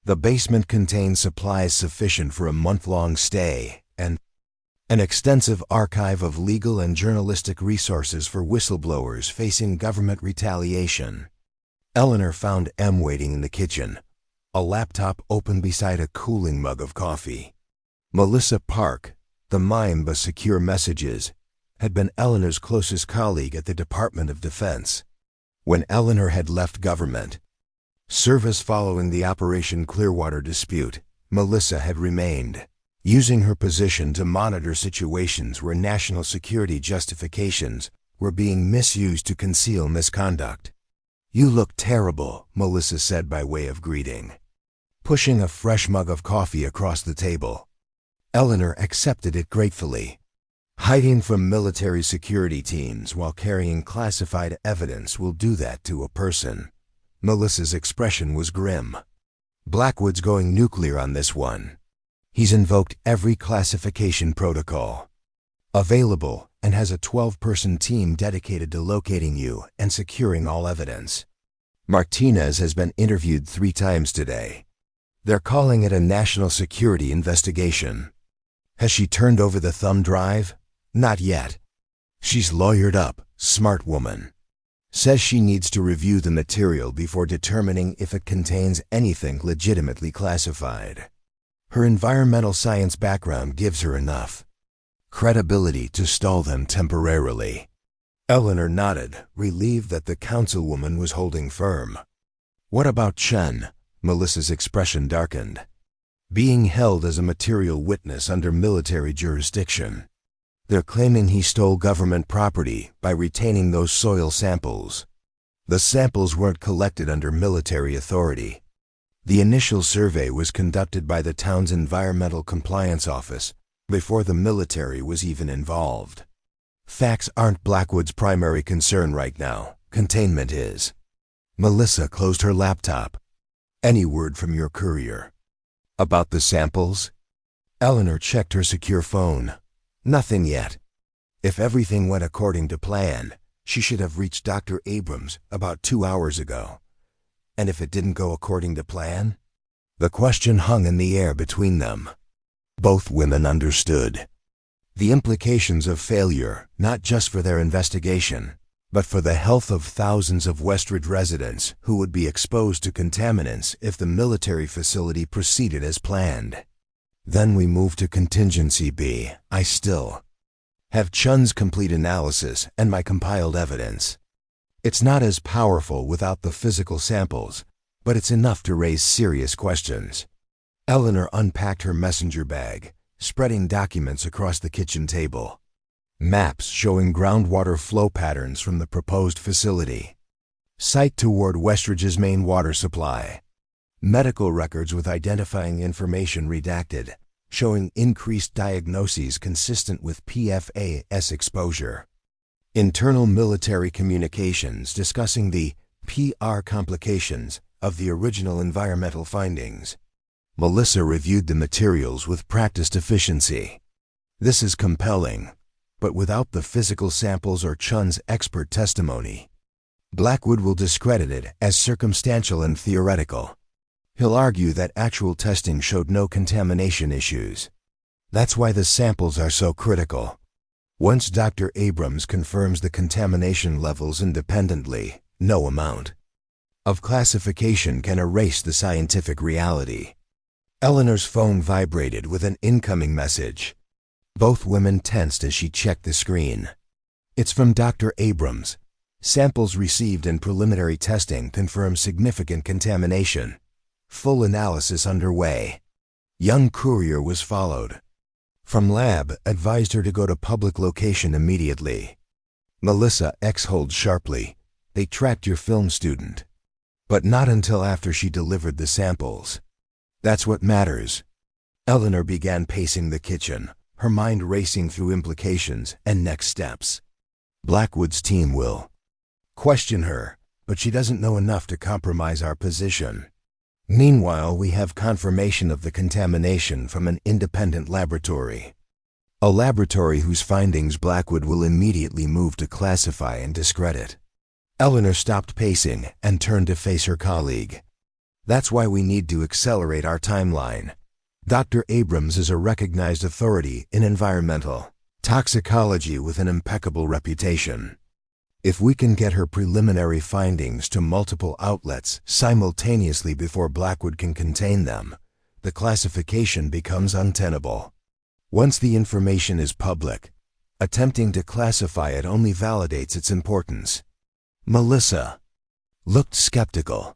The basement contained supplies sufficient for a month-long stay and an extensive archive of legal and journalistic resources for whistleblowers facing government retaliation. Eleanor found M waiting in the kitchen, a laptop open beside a cooling mug of coffee. Melissa Park, the mime but secure messages, had been Eleanor's closest colleague at the Department of Defense. When Eleanor had left government service following the Operation Clearwater dispute, Melissa had remained, using her position to monitor situations where national security justifications were being misused to conceal misconduct. "You look terrible," Melissa said by way of greeting, pushing a fresh mug of coffee across the table. Eleanor accepted it gratefully. Hiding from military security teams while carrying classified evidence will do that to a person. Melissa's expression was grim. Blackwood's going nuclear on this one. He's invoked every classification protocol available and has a 12-person team dedicated to locating you and securing all evidence. Martinez has been interviewed 3 times today. They're calling it a national security investigation. Has she turned over the thumb drive? Not yet. She's lawyered up, smart woman. Says she needs to review the material before determining if it contains anything legitimately classified. Her environmental science background gives her enough credibility to stall them temporarily. Eleanor nodded, relieved that the councilwoman was holding firm. What about Chen? Melissa's expression darkened. Being held as a material witness under military jurisdiction. They're claiming he stole government property by retaining those soil samples. The samples weren't collected under military authority. The initial survey was conducted by the town's Environmental Compliance Office before the military was even involved. Facts aren't Blackwood's primary concern right now. Containment is. Melissa closed her laptop. Any word from your courier? About the samples? Eleanor checked her secure phone. Nothing yet. If everything went according to plan, she should have reached Dr. Abrams about 2 hours ago. And if it didn't go according to plan? The question hung in the air between them. Both women understood the implications of failure, not just for their investigation, but for the health of thousands of Westridge residents who would be exposed to contaminants if the military facility proceeded as planned. Then we move to contingency B. I still have Chun's complete analysis and my compiled evidence. It's not as powerful without the physical samples, but it's enough to raise serious questions. Eleanor unpacked her messenger bag, spreading documents across the kitchen table. Maps showing groundwater flow patterns from the proposed facility. Site toward Westridge's main water supply. Medical records with identifying information redacted, showing increased diagnoses consistent with PFAS exposure. Internal military communications discussing the PR complications of the original environmental findings. Melissa reviewed the materials with practiced efficiency. This is compelling, but without the physical samples or Chun's expert testimony. Blackwood will discredit it as circumstantial and theoretical. He'll argue that actual testing showed no contamination issues. That's why the samples are so critical. Once Dr. Abrams confirms the contamination levels independently, no amount of classification can erase the scientific reality. Eleanor's phone vibrated with an incoming message. Both women tensed as she checked the screen. It's from Dr. Abrams. Samples received in preliminary testing confirm significant contamination. Full analysis underway. Young courier was followed. From lab, advised her to go to public location immediately. Melissa exhaled sharply. They tracked your film student. But not until after she delivered the samples. That's what matters. Eleanor began pacing the kitchen, her mind racing through implications and next steps. Blackwood's team will question her, but she doesn't know enough to compromise our position. Meanwhile, we have confirmation of the contamination from an independent laboratory. A laboratory whose findings Blackwood will immediately move to classify and discredit. Eleanor stopped pacing and turned to face her colleague. That's why we need to accelerate our timeline. Dr. Abrams is a recognized authority in environmental toxicology with an impeccable reputation. If we can get her preliminary findings to multiple outlets simultaneously before Blackwood can contain them, the classification becomes untenable. Once the information is public, attempting to classify it only validates its importance. Melissa looked skeptical.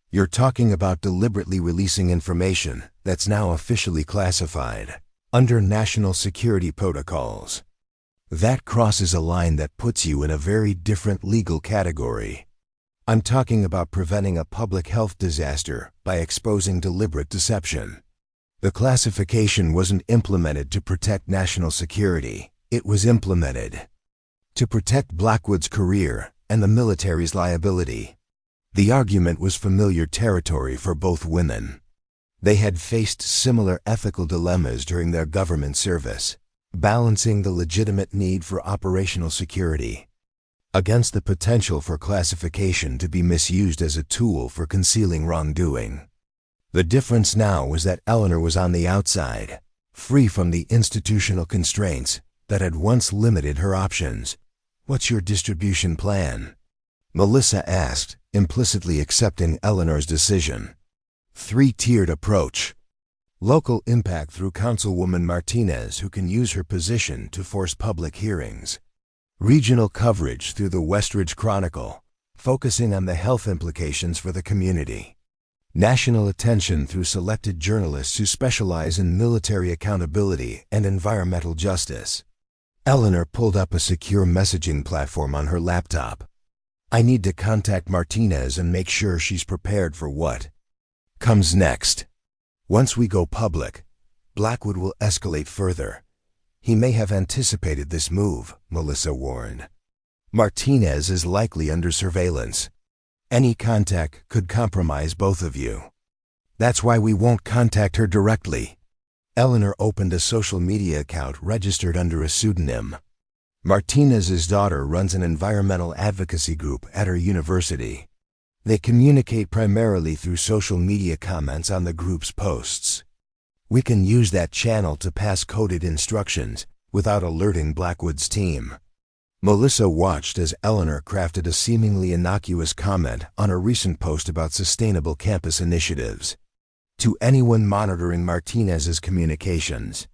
You're talking about deliberately releasing information that's now officially classified under national security protocols. That crosses a line that puts you in a very different legal category. I'm talking about preventing a public health disaster by exposing deliberate deception. The classification wasn't implemented to protect national security. It was implemented to protect Blackwood's career and the military's liability. The argument was familiar territory for both women. They had faced similar ethical dilemmas during their government service, balancing the legitimate need for operational security against the potential for classification to be misused as a tool for concealing wrongdoing. The difference now was that Eleanor was on the outside, free from the institutional constraints that had once limited her options. What's your distribution plan? Melissa asked, implicitly accepting Eleanor's decision. Three-tiered approach. Local impact through Councilwoman Martinez, who can use her position to force public hearings. Regional coverage through the Westridge Chronicle, focusing on the health implications for the community. National attention through selected journalists who specialize in military accountability and environmental justice. Eleanor pulled up a secure messaging platform on her laptop. I need to contact Martinez and make sure she's prepared for what comes next. Once we go public, Blackwood will escalate further. He may have anticipated this move, Melissa warned. Martinez is likely under surveillance. Any contact could compromise both of you. That's why we won't contact her directly. Eleanor opened a social media account registered under a pseudonym. Martinez's daughter runs an environmental advocacy group at her university. They communicate primarily through social media comments on the group's posts. We can use that channel to pass coded instructions without alerting Blackwood's team. Melissa watched as Eleanor crafted a seemingly innocuous comment on a recent post about sustainable campus initiatives. To anyone monitoring Martinez's communications,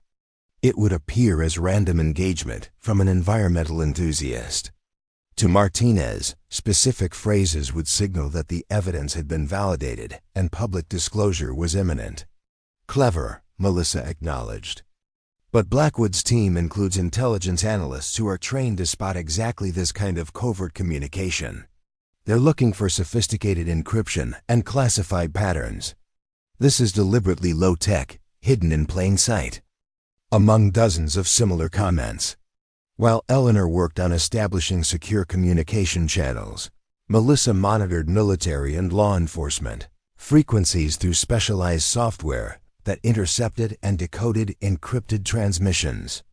it would appear as random engagement from an environmental enthusiast. To Martinez, specific phrases would signal that the evidence had been validated and public disclosure was imminent. Clever, Melissa acknowledged. But Blackwood's team includes intelligence analysts who are trained to spot exactly this kind of covert communication. They're looking for sophisticated encryption and classified patterns. This is deliberately low-tech, hidden in plain sight. Among dozens of similar comments. While Eleanor worked on establishing secure communication channels, Melissa monitored military and law enforcement frequencies through specialized software that intercepted and decoded encrypted transmissions.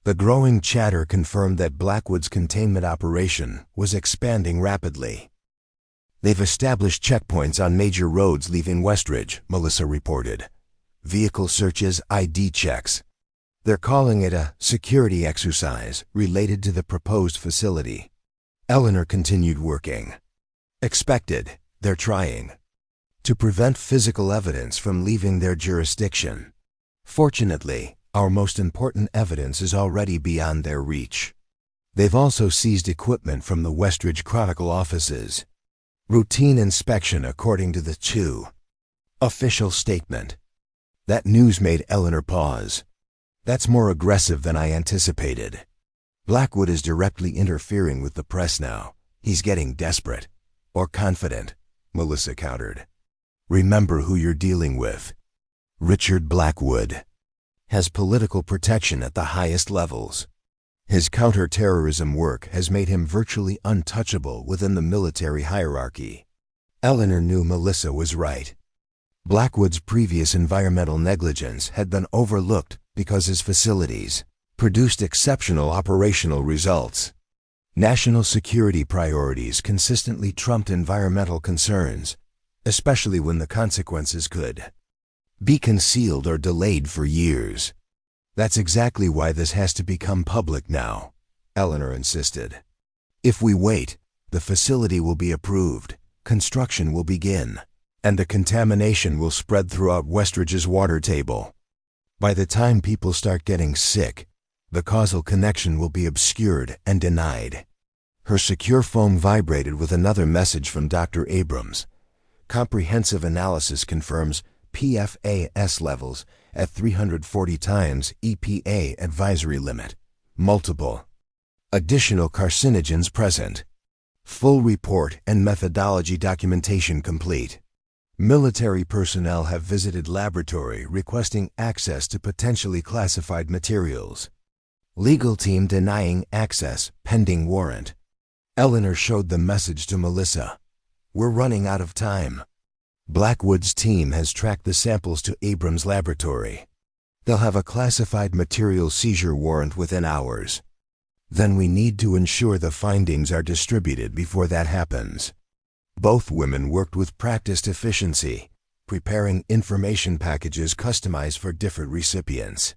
The growing chatter confirmed that Blackwood's containment operation was expanding rapidly. They've established checkpoints on major roads leaving Westridge, Melissa reported. Vehicle searches, ID checks. They're calling it a security exercise related to the proposed facility. Eleanor continued working. Expected, they're trying to prevent physical evidence from leaving their jurisdiction. Fortunately, our most important evidence is already beyond their reach. They've also seized equipment from the Westridge Chronicle offices. Routine inspection according to the two. Official statement. That news made Eleanor pause. That's more aggressive than I anticipated. Blackwood is directly interfering with the press now. He's getting desperate. Or confident, Melissa countered. Remember who you're dealing with. Richard Blackwood has political protection at the highest levels. His counter-terrorism work has made him virtually untouchable within the military hierarchy. Eleanor knew Melissa was right. Blackwood's previous environmental negligence had been overlooked because his facilities produced exceptional operational results. National security priorities consistently trumped environmental concerns, especially when the consequences could be concealed or delayed for years. That's exactly why this has to become public now, Eleanor insisted. If we wait, the facility will be approved, construction will begin, and the contamination will spread throughout Westridge's water table. By the time people start getting sick, the causal connection will be obscured and denied. Her secure phone vibrated with another message from Dr. Abrams. Comprehensive analysis confirms PFAS levels at 340 times EPA advisory limit. Multiple additional carcinogens present. Full report and methodology documentation complete. Military personnel have visited laboratory requesting access to potentially classified materials. Legal team denying access pending warrant. Eleanor showed the message to Melissa. We're running out of time. Blackwood's team has tracked the samples to Abrams' laboratory. They'll have a classified material seizure warrant within hours. Then we need to ensure the findings are distributed before that happens. Both women worked with practiced efficiency, preparing information packages customized for different recipients.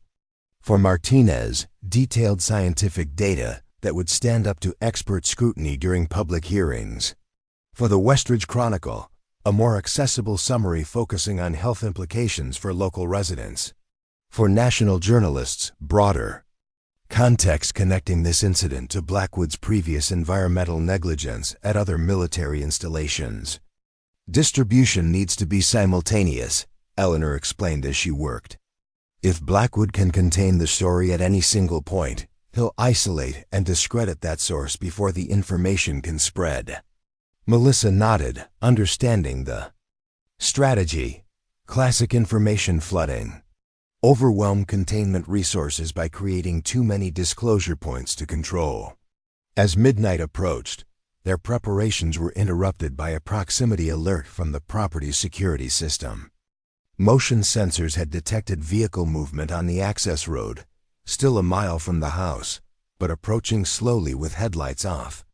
For Martinez, detailed scientific data that would stand up to expert scrutiny during public hearings. For the Westridge Chronicle, a more accessible summary focusing on health implications for local residents. For national journalists, broader context connecting this incident to Blackwood's previous environmental negligence at other military installations. Distribution needs to be simultaneous, Eleanor explained as she worked. If Blackwood can contain the story at any single point, he'll isolate and discredit that source before the information can spread. Melissa nodded, understanding the strategy. Classic information flooding. Overwhelm containment resources by creating too many disclosure points to control. As midnight approached, their preparations were interrupted by a proximity alert from the property's security system. Motion sensors had detected vehicle movement on the access road, still a mile from the house, but approaching slowly with headlights off.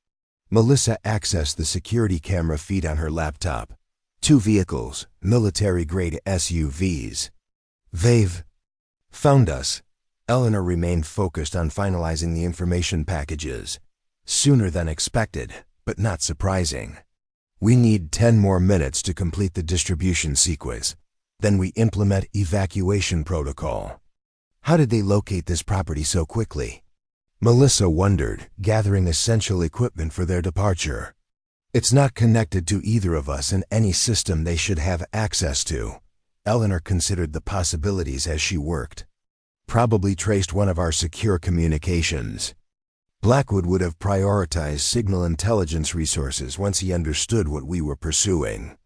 Melissa accessed the security camera feed on her laptop. 2 vehicles, military-grade SUVs. They've found us. Eleanor remained focused on finalizing the information packages. Sooner than expected, but not surprising. We need 10 more minutes to complete the distribution sequence. Then we implement evacuation protocol. How did they locate this property so quickly? Melissa wondered, gathering essential equipment for their departure. It's not connected to either of us in any system they should have access to. Eleanor considered the possibilities as she worked. Probably traced one of our secure communications. Blackwood would have prioritized signal intelligence resources once he understood what we were pursuing.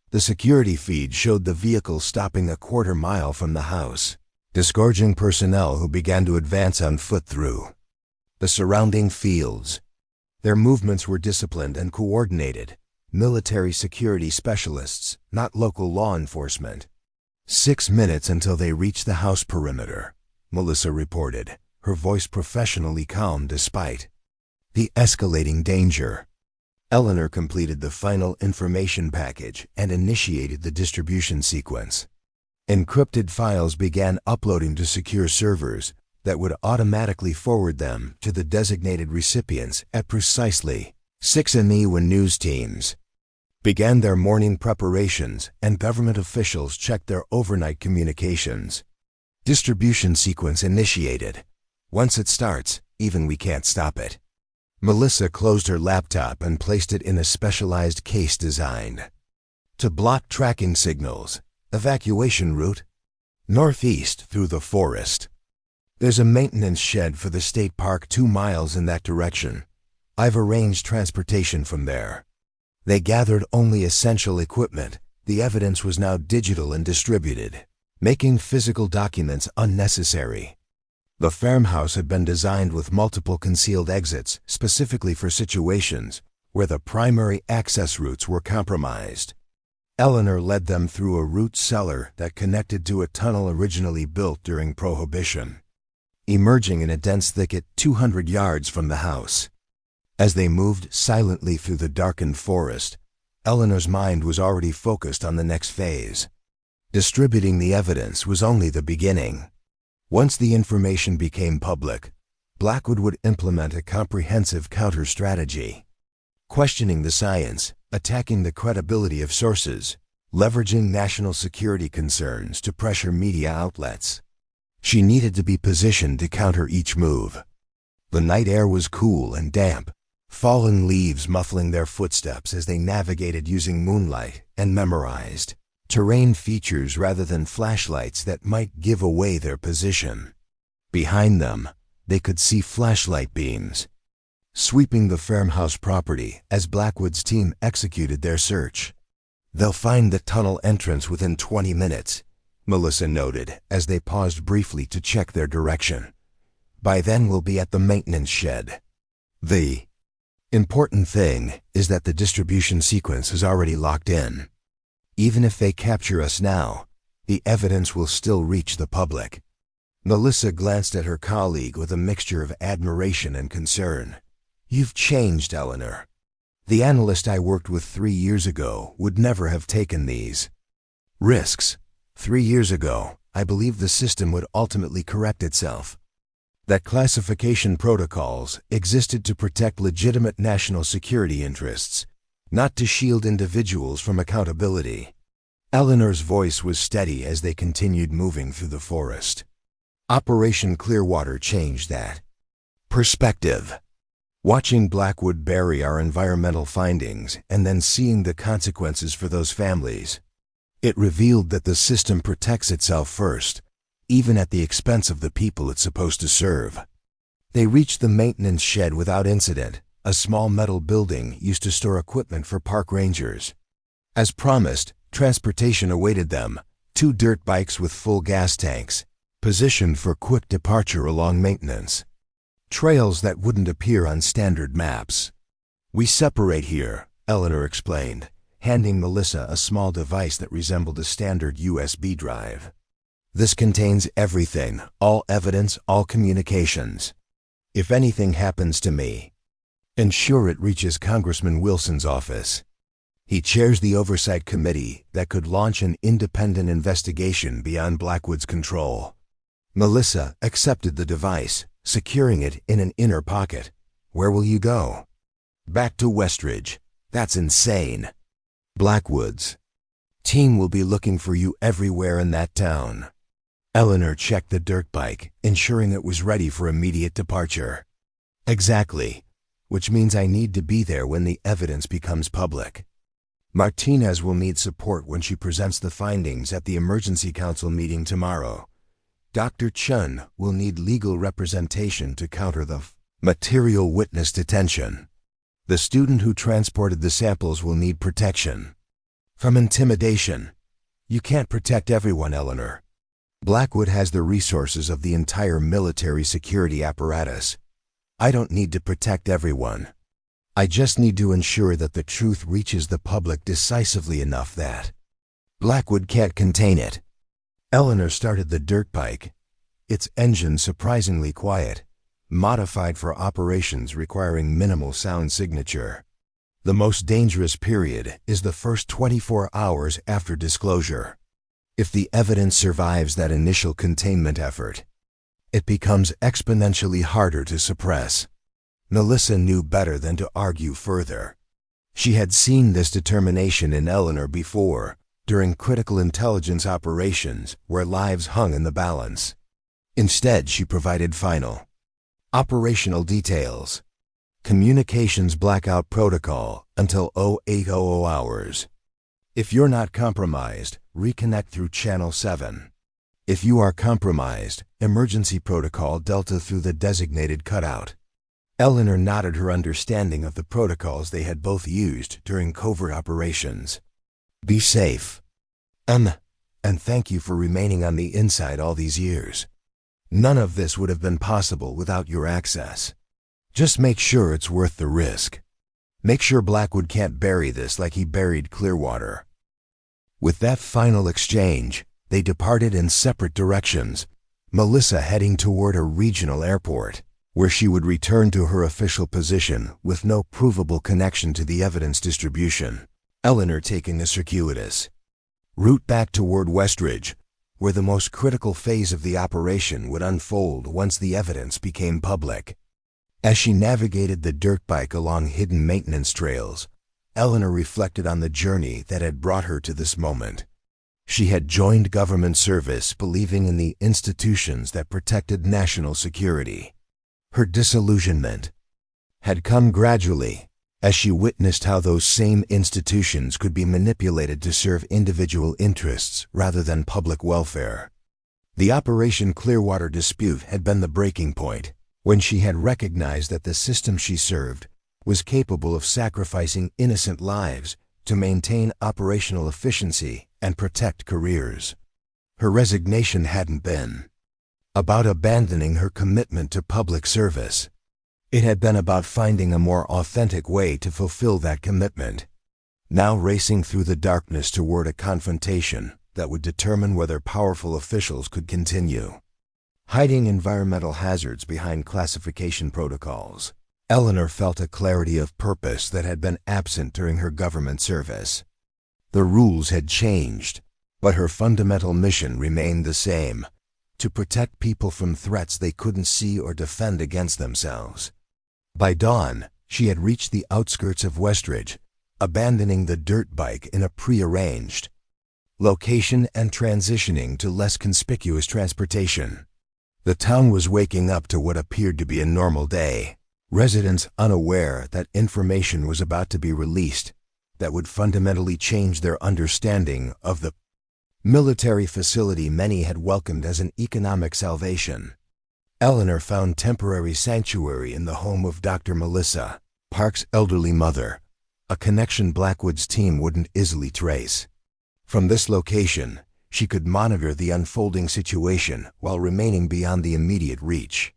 The security feed showed the vehicle stopping a quarter mile from the house, disgorging personnel who began to advance on foot through the surrounding fields. Their movements were disciplined and coordinated. Military security specialists, not local law enforcement. 6 minutes until they reached the house perimeter, Melissa reported, her voice professionally calm despite the escalating danger. Eleanor completed the final information package and initiated the distribution sequence. Encrypted files began uploading to secure servers, that would automatically forward them to the designated recipients at precisely 6 a.m. when news teams began their morning preparations and government officials checked their overnight communications. Distribution sequence initiated. Once it starts, even we can't stop it. Melissa closed her laptop and placed it in a specialized case designed to block tracking signals. Evacuation route: northeast through the forest. There's a maintenance shed for the state park 2 miles in that direction. I've arranged transportation from there. They gathered only essential equipment. The evidence was now digital and distributed, making physical documents unnecessary. The farmhouse had been designed with multiple concealed exits specifically for situations where the primary access routes were compromised. Eleanor led them through a root cellar that connected to a tunnel originally built during Prohibition, emerging in a dense thicket 200 yards from the house. As they moved silently through the darkened forest, Eleanor's mind was already focused on the next phase. Distributing the evidence was only the beginning. Once the information became public, Blackwood would implement a comprehensive counter-strategy, questioning the science, attacking the credibility of sources, leveraging national security concerns to pressure media outlets. She needed to be positioned to counter each move. The night air was cool and damp, fallen leaves muffling their footsteps as they navigated using moonlight and memorized terrain features rather than flashlights that might give away their position. Behind them, they could see flashlight beams sweeping the farmhouse property as Blackwood's team executed their search. They'll find the tunnel entrance within 20 minutes, Melissa noted as they paused briefly to check their direction. By then we'll be at the maintenance shed. The important thing is that the distribution sequence is already locked in. Even if they capture us now, the evidence will still reach the public. Melissa glanced at her colleague with a mixture of admiration and concern. You've changed, Eleanor. The analyst I worked with 3 years ago would never have taken these risks. 3 years ago, I believed the system would ultimately correct itself. That classification protocols existed to protect legitimate national security interests, not to shield individuals from accountability. Eleanor's voice was steady as they continued moving through the forest. Operation Clearwater changed that perspective. Watching Blackwood bury our environmental findings and then seeing the consequences for those families, it revealed that the system protects itself first, even at the expense of the people it's supposed to serve. They reached the maintenance shed without incident, a small metal building used to store equipment for park rangers. As promised, transportation awaited them, 2 dirt bikes with full gas tanks, positioned for quick departure along maintenance. Trails that wouldn't appear on standard maps. We separate here, Eleanor explained, handing Melissa a small device that resembled a standard USB drive. This contains everything, all evidence, all communications. If anything happens to me, ensure it reaches Congressman Wilson's office. He chairs the oversight committee that could launch an independent investigation beyond Blackwood's control. Melissa accepted the device, securing it in an inner pocket. Where will you go? Back to Westridge. That's insane. Blackwood's team will be looking for you everywhere in that town. Eleanor checked the dirt bike, ensuring it was ready for immediate departure. Exactly, which means I need to be there when the evidence becomes public. Martinez will need support when she presents the findings at the Emergency Council meeting tomorrow. Dr. Chun will need legal representation to counter the material witness detention. The student who transported the samples will need protection from intimidation. You can't protect everyone, Eleanor. Blackwood has the resources of the entire military security apparatus. I don't need to protect everyone. I just need to ensure that the truth reaches the public decisively enough that Blackwood can't contain it. Eleanor started the dirt bike, its engine surprisingly quiet, modified for operations requiring minimal sound signature. The most dangerous period is the first 24 hours after disclosure. If the evidence survives that initial containment effort, it becomes exponentially harder to suppress. Melissa knew better than to argue further. She had seen this determination in Eleanor before, during critical intelligence operations where lives hung in the balance. Instead, she provided final operational details. Communications blackout protocol until 0800 hours. If you're not compromised, reconnect through channel 7. If you are compromised, emergency protocol Delta through the designated cutout. Eleanor nodded her understanding of the protocols they had both used during covert operations. Be safe. And thank you for remaining on the inside all these years. None of this would have been possible without your access. Just make sure it's worth the risk. Make sure Blackwood can't bury this like he buried Clearwater. With that final exchange, they departed in separate directions, Melissa heading toward a regional airport, where she would return to her official position with no provable connection to the evidence distribution. Eleanor taking a circuitous route back toward Westridge, where the most critical phase of the operation would unfold once the evidence became public. As she navigated the dirt bike along hidden maintenance trails, Eleanor reflected on the journey that had brought her to this moment. She had joined government service believing in the institutions that protected national security. Her disillusionment had come gradually, as she witnessed how those same institutions could be manipulated to serve individual interests rather than public welfare. The Operation Clearwater dispute had been the breaking point, when she had recognized that the system she served was capable of sacrificing innocent lives to maintain operational efficiency and protect careers. Her resignation hadn't been about abandoning her commitment to public service. It had been about finding a more authentic way to fulfill that commitment. Now racing through the darkness toward a confrontation that would determine whether powerful officials could continue hiding environmental hazards behind classification protocols. Eleanor felt a clarity of purpose that had been absent during her government service. The rules had changed, but her fundamental mission remained the same: to protect people from threats they couldn't see or defend against themselves. By dawn, she had reached the outskirts of Westridge, abandoning the dirt bike in a prearranged location and transitioning to less conspicuous transportation. The town was waking up to what appeared to be a normal day. Residents unaware that information was about to be released that would fundamentally change their understanding of the military facility many had welcomed as an economic salvation. Eleanor found temporary sanctuary in the home of Dr. Melissa, Park's elderly mother, a connection Blackwood's team wouldn't easily trace. From this location, she could monitor the unfolding situation while remaining beyond the immediate reach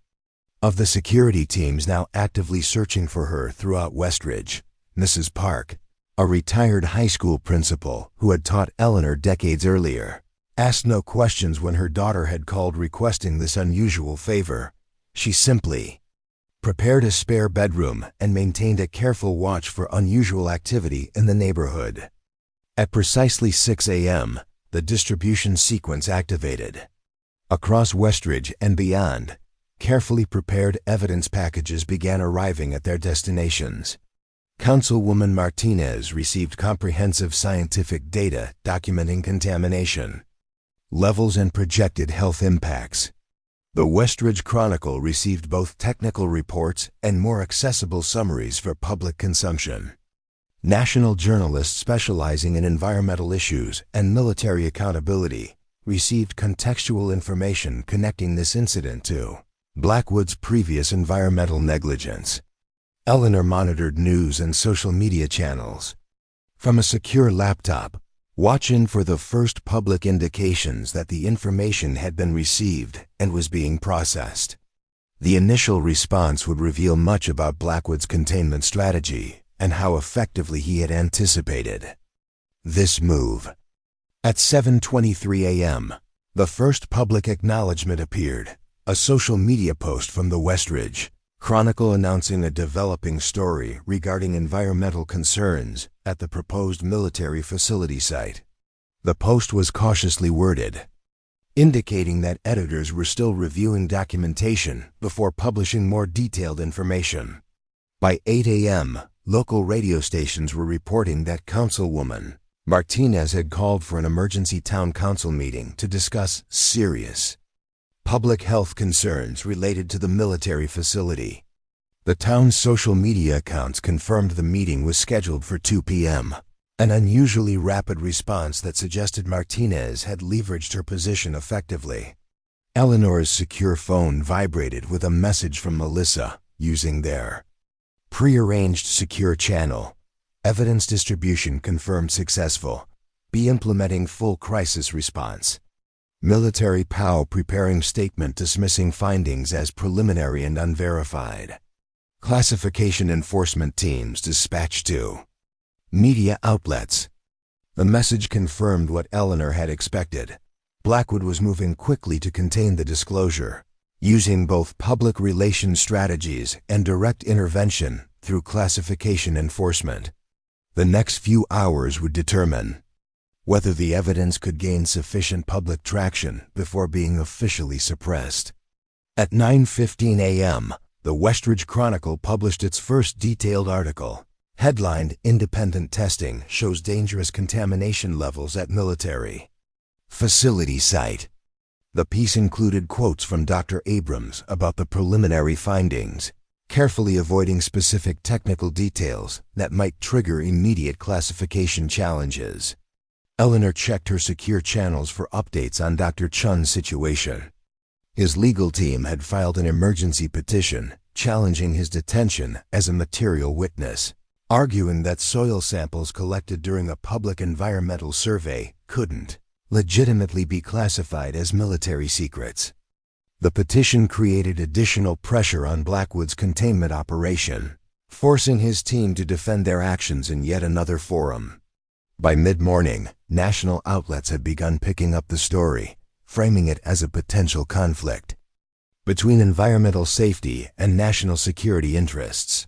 of the security teams now actively searching for her throughout Westridge. Mrs. Park, a retired high school principal who had taught Eleanor decades earlier, asked no questions when her daughter had called requesting this unusual favor. She simply prepared a spare bedroom and maintained a careful watch for unusual activity in the neighborhood. At precisely 6 a.m., the distribution sequence activated. Across Westridge and beyond, carefully prepared evidence packages began arriving at their destinations. Councilwoman Martinez received comprehensive scientific data documenting contamination levels and projected health impacts. The Westridge Chronicle received both technical reports and more accessible summaries for public consumption. National journalists specializing in environmental issues and military accountability received contextual information connecting this incident to Blackwood's previous environmental negligence. Eleanor monitored news and social media channels from a secure laptop, watching for the first public indications that the information had been received and was being processed. The initial response would reveal much about Blackwood's containment strategy and how effectively he had anticipated this move. At 7:23 a.m., the first public acknowledgement appeared, a social media post from the Westridge Chronicle announcing a developing story regarding environmental concerns at the proposed military facility site. The post was cautiously worded. indicating that editors were still reviewing documentation before publishing more detailed information. By 8 a.m., local radio stations were reporting that Councilwoman Martinez had called for an emergency town council meeting to discuss serious public health concerns related to the military facility. The town's social media accounts confirmed the meeting was scheduled for 2 p.m., an unusually rapid response that suggested Martinez had leveraged her position effectively. Eleanor's secure phone vibrated with a message from Melissa using their prearranged secure channel. Evidence distribution confirmed successful. Be implementing full crisis response. Military POW preparing statement dismissing findings as preliminary and unverified. Classification enforcement teams dispatched to media outlets. The message confirmed what Eleanor had expected. Blackwood was moving quickly to contain the disclosure, using both public relations strategies and direct intervention through classification enforcement. The next few hours would determine whether the evidence could gain sufficient public traction before being officially suppressed. At 9:15 a.m., the Westridge Chronicle published its first detailed article, headlined "Independent Testing Shows Dangerous Contamination Levels at Military Facility Site." The piece included quotes from Dr. Abrams about the preliminary findings, carefully avoiding specific technical details that might trigger immediate classification challenges. Eleanor checked her secure channels for updates on Dr. Chun's situation. His legal team had filed an emergency petition challenging his detention as a material witness, arguing that soil samples collected during a public environmental survey couldn't legitimately be classified as military secrets. The petition created additional pressure on Blackwood's containment operation, forcing his team to defend their actions in yet another forum. By mid-morning, national outlets had begun picking up the story, framing it as a potential conflict between environmental safety and national security interests.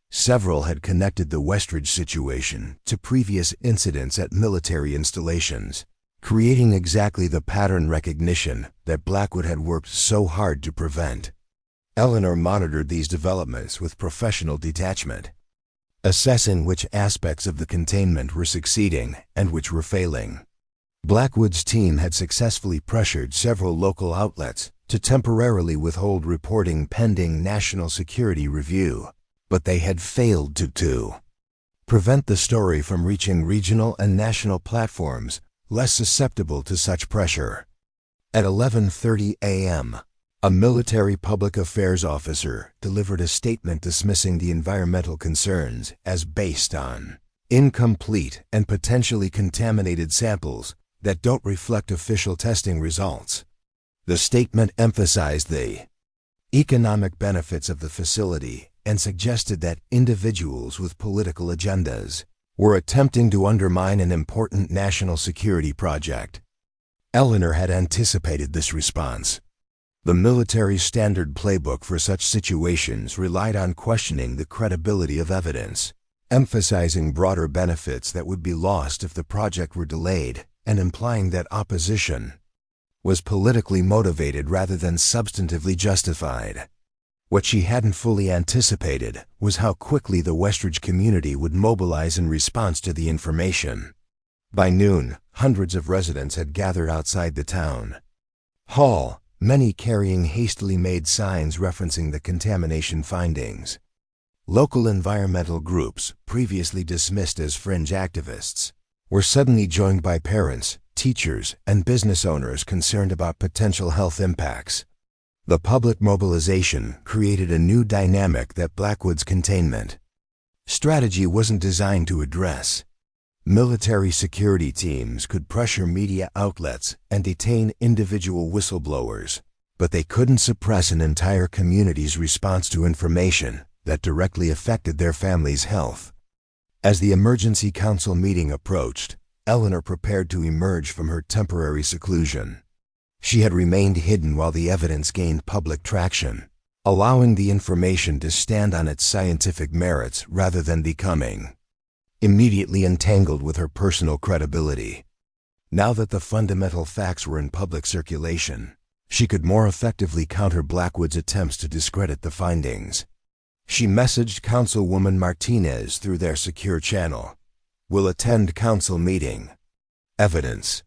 Several had connected the Westridge situation to previous incidents at military installations, creating exactly the pattern recognition that Blackwood had worked so hard to prevent. Eleanor monitored these developments with professional detachment, assessing which aspects of the containment were succeeding and which were failing. Blackwood's team had successfully pressured several local outlets to temporarily withhold reporting pending national security review, but they had failed to prevent the story from reaching regional and national platforms less susceptible to such pressure. At 11:30 a.m., a military public affairs officer delivered a statement dismissing the environmental concerns as based on incomplete and potentially contaminated samples that don't reflect official testing results. The statement emphasized the economic benefits of the facility and suggested that individuals with political agendas were attempting to undermine an important national security project. Eleanor had anticipated this response. The military standard playbook for such situations relied on questioning the credibility of evidence, emphasizing broader benefits that would be lost if the project were delayed, and implying that opposition was politically motivated rather than substantively justified. What she hadn't fully anticipated was how quickly the Westridge community would mobilize in response to the information. By noon, hundreds of residents had gathered outside the town hall, many carrying hastily made signs referencing the contamination findings. Local environmental groups, previously dismissed as fringe activists, were suddenly joined by parents, teachers, and business owners concerned about potential health impacts. The public mobilization created a new dynamic that Blackwood's containment strategy wasn't designed to address. Military security teams could pressure media outlets and detain individual whistleblowers, but they couldn't suppress an entire community's response to information that directly affected their family's health. As the emergency council meeting approached, Eleanor prepared to emerge from her temporary seclusion. She had remained hidden while the evidence gained public traction, allowing the information to stand on its scientific merits rather than becoming immediately entangled with her personal credibility. Now that the fundamental facts were in public circulation, she could more effectively counter Blackwood's attempts to discredit the findings. She messaged Councilwoman Martinez through their secure channel. "Will attend council meeting. Evidence.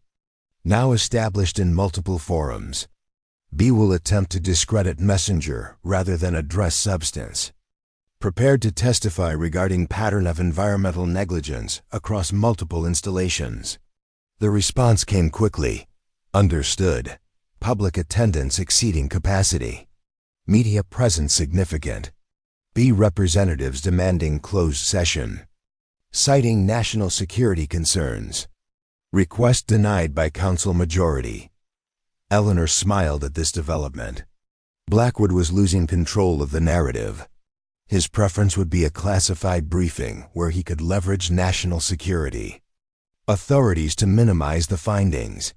Now established in multiple forums. B will attempt to discredit messenger rather than address substance. Prepared to testify regarding pattern of environmental negligence across multiple installations." The response came quickly. Understood. Public attendance exceeding capacity. Media presence significant. B representatives demanding closed session. Citing national security concerns. Request denied by council majority. Eleanor smiled at this development. Blackwood was losing control of the narrative. His preference would be a classified briefing where he could leverage national security authorities to minimize the findings.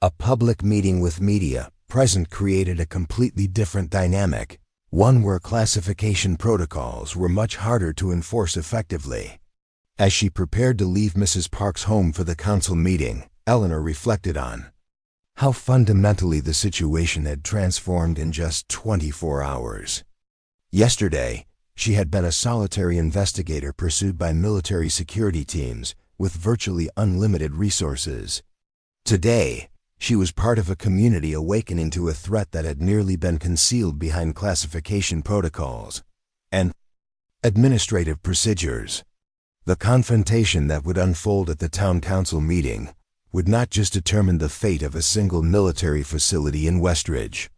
A public meeting with media present created a completely different dynamic, one where classification protocols were much harder to enforce effectively. As she prepared to leave Mrs. Park's home for the council meeting, Eleanor reflected on how fundamentally the situation had transformed in just 24 hours. Yesterday, she had been a solitary investigator pursued by military security teams with virtually unlimited resources. Today, she was part of a community awakening to a threat that had nearly been concealed behind classification protocols and administrative procedures. The confrontation that would unfold at the town council meeting would not just determine the fate of a single military facility in Westridge.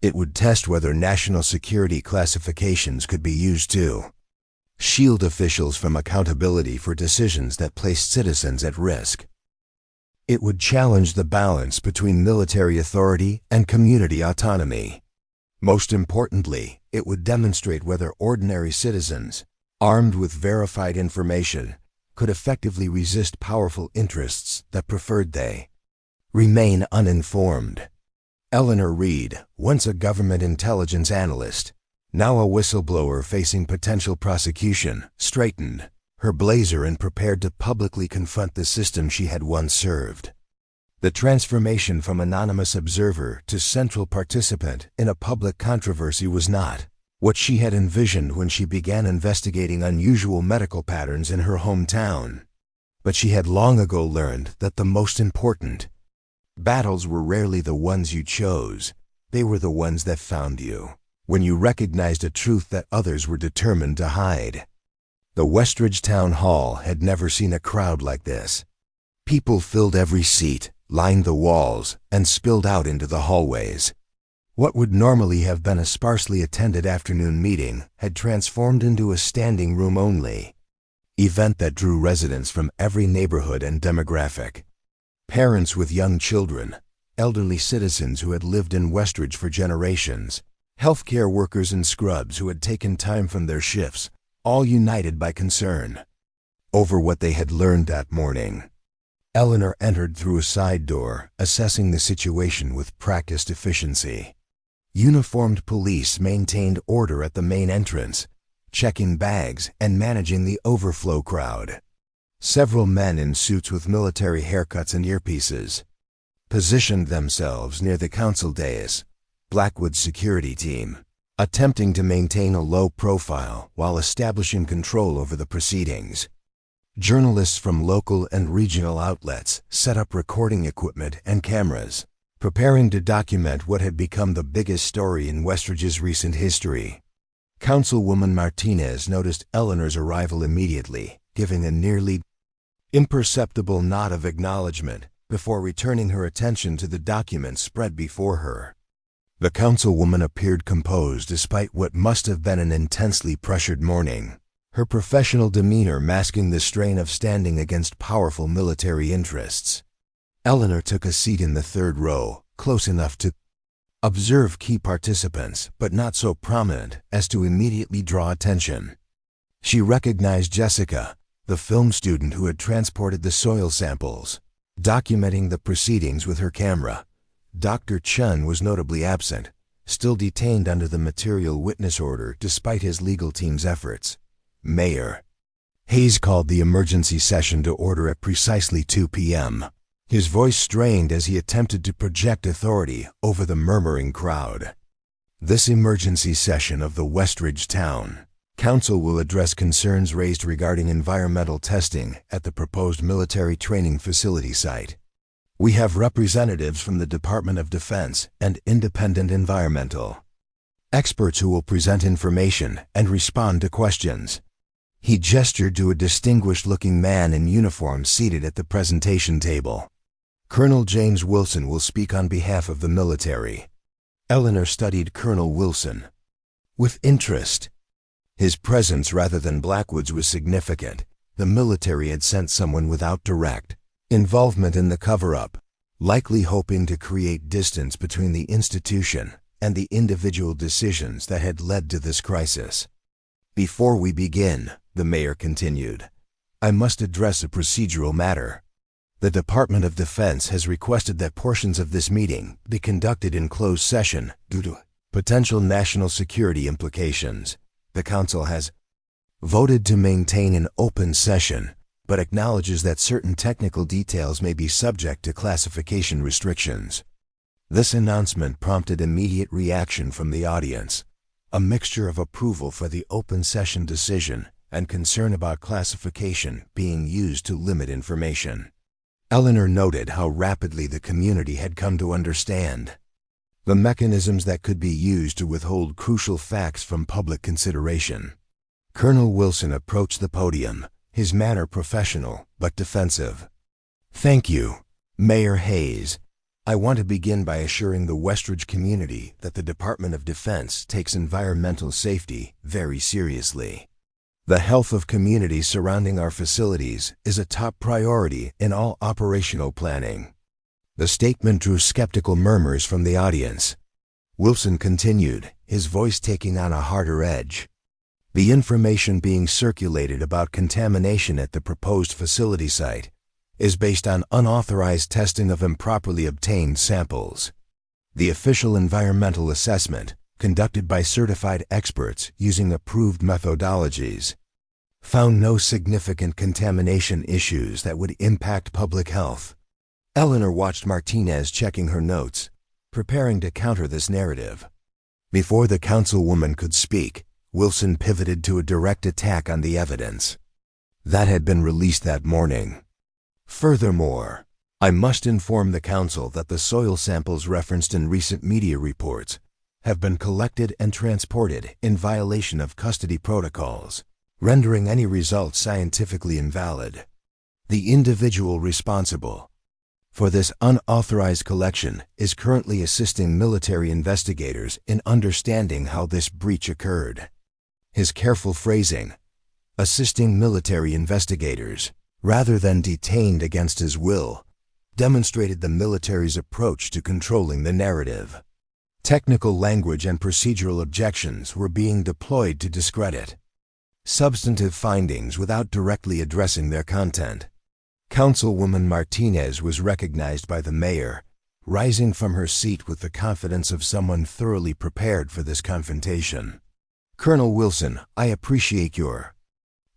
It would test whether national security classifications could be used to shield officials from accountability for decisions that placed citizens at risk. It would challenge the balance between military authority and community autonomy. Most importantly, it would demonstrate whether ordinary citizens, armed with verified information, could effectively resist powerful interests that preferred they remain uninformed. Eleanor Reed, once a government intelligence analyst, now a whistleblower facing potential prosecution, straightened her blazer and prepared to publicly confront the system she had once served. The transformation from anonymous observer to central participant in a public controversy was not what she had envisioned when she began investigating unusual medical patterns in her hometown. But she had long ago learned that the most important battles were rarely the ones you chose, they were the ones that found you, when you recognized a truth that others were determined to hide. The Westridge Town Hall had never seen a crowd like this. People filled every seat, lined the walls, and spilled out into the hallways. What would normally have been a sparsely attended afternoon meeting had transformed into a standing room only event that drew residents from every neighborhood and demographic. Parents with young children, elderly citizens who had lived in Westridge for generations, healthcare workers and scrubs who had taken time from their shifts, all united by concern over what they had learned that morning. Eleanor entered through a side door, assessing the situation with practiced efficiency. Uniformed police maintained order at the main entrance, checking bags and managing the overflow crowd. Several men in suits with military haircuts and earpieces positioned themselves near the council dais, Blackwood's security team, attempting to maintain a low profile while establishing control over the proceedings. Journalists from local and regional outlets set up recording equipment and cameras, preparing to document what had become the biggest story in Westridge's recent history. Councilwoman Martinez noticed Eleanor's arrival immediately, giving a nearly imperceptible nod of acknowledgement before returning her attention to the documents spread before her. The councilwoman appeared composed despite what must have been an intensely pressured morning, her professional demeanor masking the strain of standing against powerful military interests. Eleanor took a seat in the third row, close enough to observe key participants, but not so prominent as to immediately draw attention. She recognized Jessica, the film student who had transported the soil samples, documenting the proceedings with her camera. Dr. Chun was notably absent, still detained under the material witness order despite his legal team's efforts. Mayor Hayes called the emergency session to order at precisely 2 p.m. His voice strained as he attempted to project authority over the murmuring crowd. This emergency session of the Westridge Town Council will address concerns raised regarding environmental testing at the proposed military training facility site. We have representatives from the Department of Defense and Independent Environmental experts who will present information and respond to questions. He gestured to a distinguished-looking man in uniform seated at the presentation table. Colonel James Wilson will speak on behalf of the military. Eleanor studied Colonel Wilson with interest. His presence rather than Blackwood's was significant. The military had sent someone without direct involvement in the cover-up, likely hoping to create distance between the institution and the individual decisions that had led to this crisis. Before we begin, the mayor continued, I must address a procedural matter. The Department of Defense has requested that portions of this meeting be conducted in closed session due to potential national security implications. The Council has voted to maintain an open session, but acknowledges that certain technical details may be subject to classification restrictions. This announcement prompted immediate reaction from the audience, a mixture of approval for the open session decision and concern about classification being used to limit information. Eleanor noted how rapidly the community had come to understand the mechanisms that could be used to withhold crucial facts from public consideration. Colonel Wilson approached the podium, his manner professional but defensive. Thank you, Mayor Hayes. I want to begin by assuring the Westridge community that the Department of Defense takes environmental safety very seriously. The health of communities surrounding our facilities is a top priority in all operational planning. The statement drew skeptical murmurs from the audience. Wilson continued, his voice taking on a harder edge. The information being circulated about contamination at the proposed facility site is based on unauthorized testing of improperly obtained samples. The official environmental assessment, conducted by certified experts using approved methodologies, found no significant contamination issues that would impact public health. Eleanor watched Martinez checking her notes, preparing to counter this narrative. Before the councilwoman could speak, Wilson pivoted to a direct attack on the evidence that had been released that morning. Furthermore, I must inform the council that the soil samples referenced in recent media reports have been collected and transported in violation of custody protocols, rendering any results scientifically invalid. The individual responsible for this unauthorized collection is currently assisting military investigators in understanding how this breach occurred. His careful phrasing, assisting military investigators, rather than detained against his will, demonstrated the military's approach to controlling the narrative. Technical language and procedural objections were being deployed to discredit substantive findings without directly addressing their content. Councilwoman Martinez was recognized by the mayor, rising from her seat with the confidence of someone thoroughly prepared for this confrontation. Colonel Wilson, I appreciate your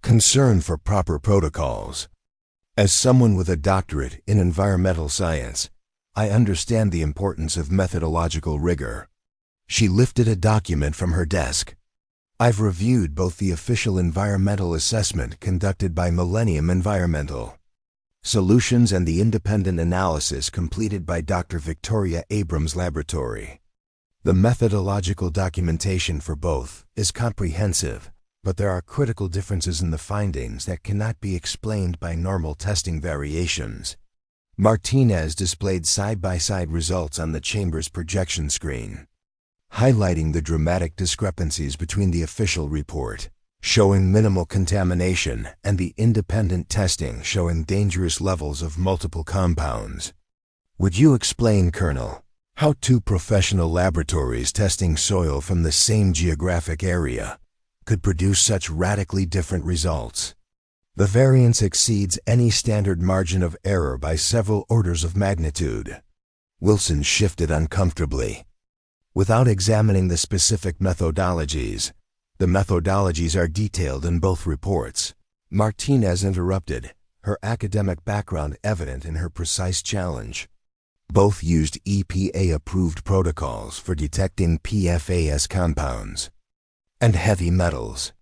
concern for proper protocols. As someone with a doctorate in environmental science, I understand the importance of methodological rigor. She lifted a document from her desk. I've reviewed both the official environmental assessment conducted by Millennium Environmental Solutions and the independent analysis completed by Dr. Victoria Abrams' laboratory. The methodological documentation for both is comprehensive, but there are critical differences in the findings that cannot be explained by normal testing variations. Martinez displayed side-by-side results on the chamber's projection screen, highlighting the dramatic discrepancies between the official report showing minimal contamination and the independent testing showing dangerous levels of multiple compounds. Would you explain, Colonel, how two professional laboratories testing soil from the same geographic area could produce such radically different results? The variance exceeds any standard margin of error by several orders of magnitude. Wilson shifted uncomfortably. Without examining the specific methodologies, the methodologies are detailed in both reports. Martinez interrupted, her academic background evident in her precise challenge. Both used EPA-approved protocols for detecting PFAS compounds and heavy metals.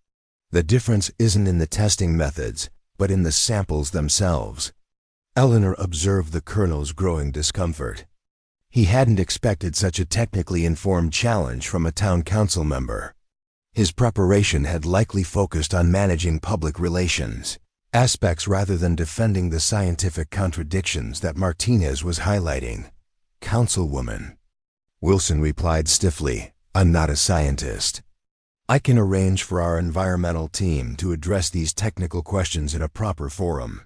The difference isn't in the testing methods, but in the samples themselves. Eleanor observed the colonel's growing discomfort. He hadn't expected such a technically informed challenge from a town council member. His preparation had likely focused on managing public relations aspects rather than defending the scientific contradictions that Martinez was highlighting. "Councilwoman," Wilson replied stiffly, "I'm not a scientist. I can arrange for our environmental team to address these technical questions in a proper forum.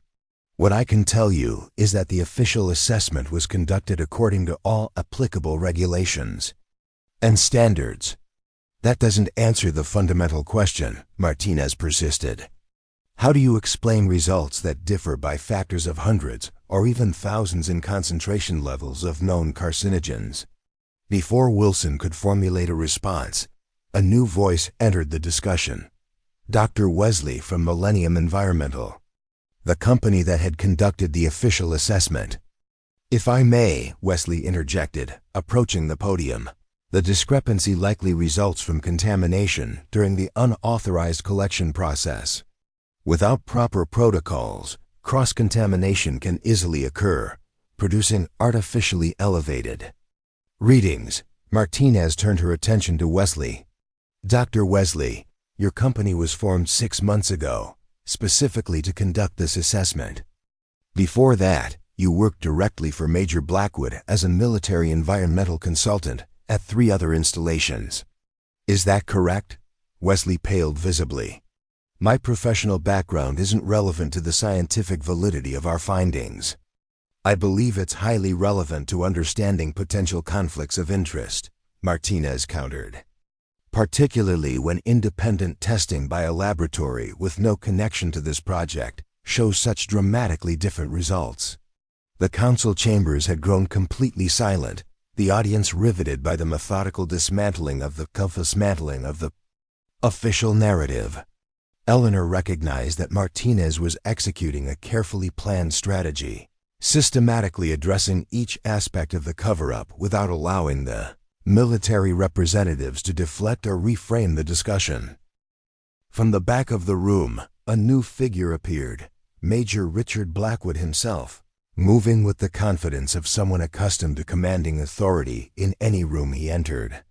What I can tell you is that the official assessment was conducted according to all applicable regulations and standards." "That doesn't answer the fundamental question," Martinez persisted. "How do you explain results that differ by factors of hundreds or even thousands in concentration levels of known carcinogens?" Before Wilson could formulate a response, a new voice entered the discussion. Dr. Wesley from Millennium Environmental, the company that had conducted the official assessment. "If I may," Wesley interjected, approaching the podium, "the discrepancy likely results from contamination during the unauthorized collection process. Without proper protocols, cross-contamination can easily occur, producing artificially elevated readings." Martinez turned her attention to Wesley. "Dr. Wesley, your company was formed 6 months ago, specifically to conduct this assessment. Before that, you worked directly for Major Blackwood as a military environmental consultant at 3 other installations. Is that correct?" Wesley paled visibly. "My professional background isn't relevant to the scientific validity of our findings. I believe it's highly relevant to understanding potential conflicts of interest," Martinez countered. "Particularly when independent testing by a laboratory with no connection to this project shows such dramatically different results." The council chambers had grown completely silent, the audience riveted by the methodical dismantling of the official narrative. Eleanor recognized that Martinez was executing a carefully planned strategy, systematically addressing each aspect of the cover-up without allowing the military representatives to deflect or reframe the discussion. From the back of the room, a new figure appeared, Major Richard Blackwood himself, moving with the confidence of someone accustomed to commanding authority in any room he entered.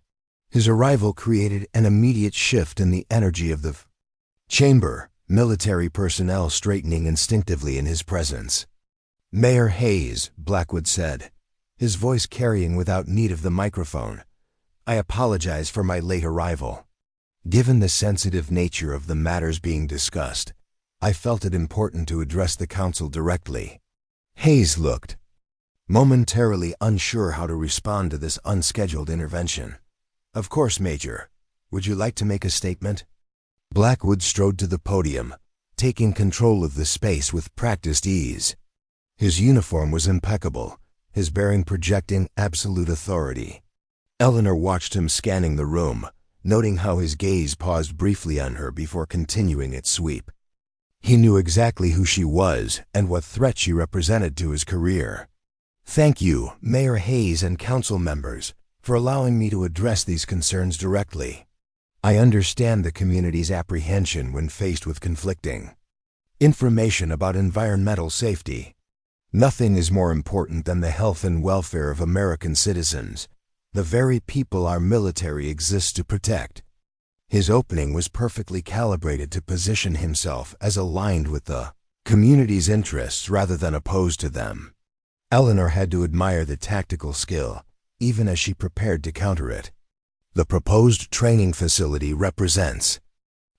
His arrival created an immediate shift in the energy of the chamber, military personnel straightening instinctively in his presence. "Mayor Hayes," Blackwood said, his voice carrying without need of the microphone, "I apologize for my late arrival. Given the sensitive nature of the matters being discussed, I felt it important to address the council directly." Hayes looked momentarily unsure how to respond to this unscheduled intervention. "Of course, Major. Would you like to make a statement?" Blackwood strode to the podium, taking control of the space with practiced ease. His uniform was impeccable, his bearing projecting absolute authority. Eleanor watched him scanning the room, noting how his gaze paused briefly on her before continuing its sweep. He knew exactly who she was and what threat she represented to his career. "Thank you, Mayor Hayes and council members, for allowing me to address these concerns directly. I understand the community's apprehension when faced with conflicting information about environmental safety. Nothing is more important than the health and welfare of American citizens, the very people our military exists to protect." His opening was perfectly calibrated to position himself as aligned with the community's interests rather than opposed to them. Eleanor had to admire the tactical skill, even as she prepared to counter it. The proposed training facility represents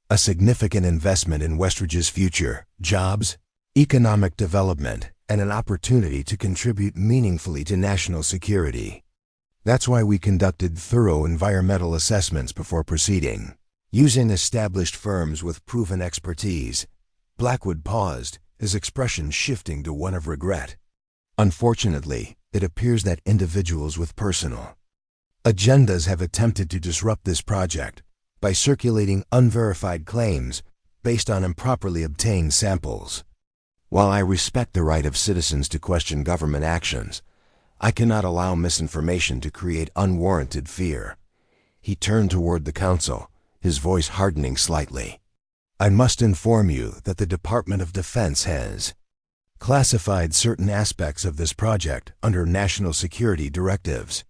a significant investment in Westridge's future, jobs, economic development, and an opportunity to contribute meaningfully to national security. That's why we conducted thorough environmental assessments before proceeding, using established firms with proven expertise. Blackwood paused, his expression shifting to one of regret. "Unfortunately, it appears that individuals with personal agendas have attempted to disrupt this project by circulating unverified claims based on improperly obtained samples. While I respect the right of citizens to question government actions, I cannot allow misinformation to create unwarranted fear." He turned toward the council, his voice hardening slightly. "I must inform you that the Department of Defense has classified certain aspects of this project under national security directives.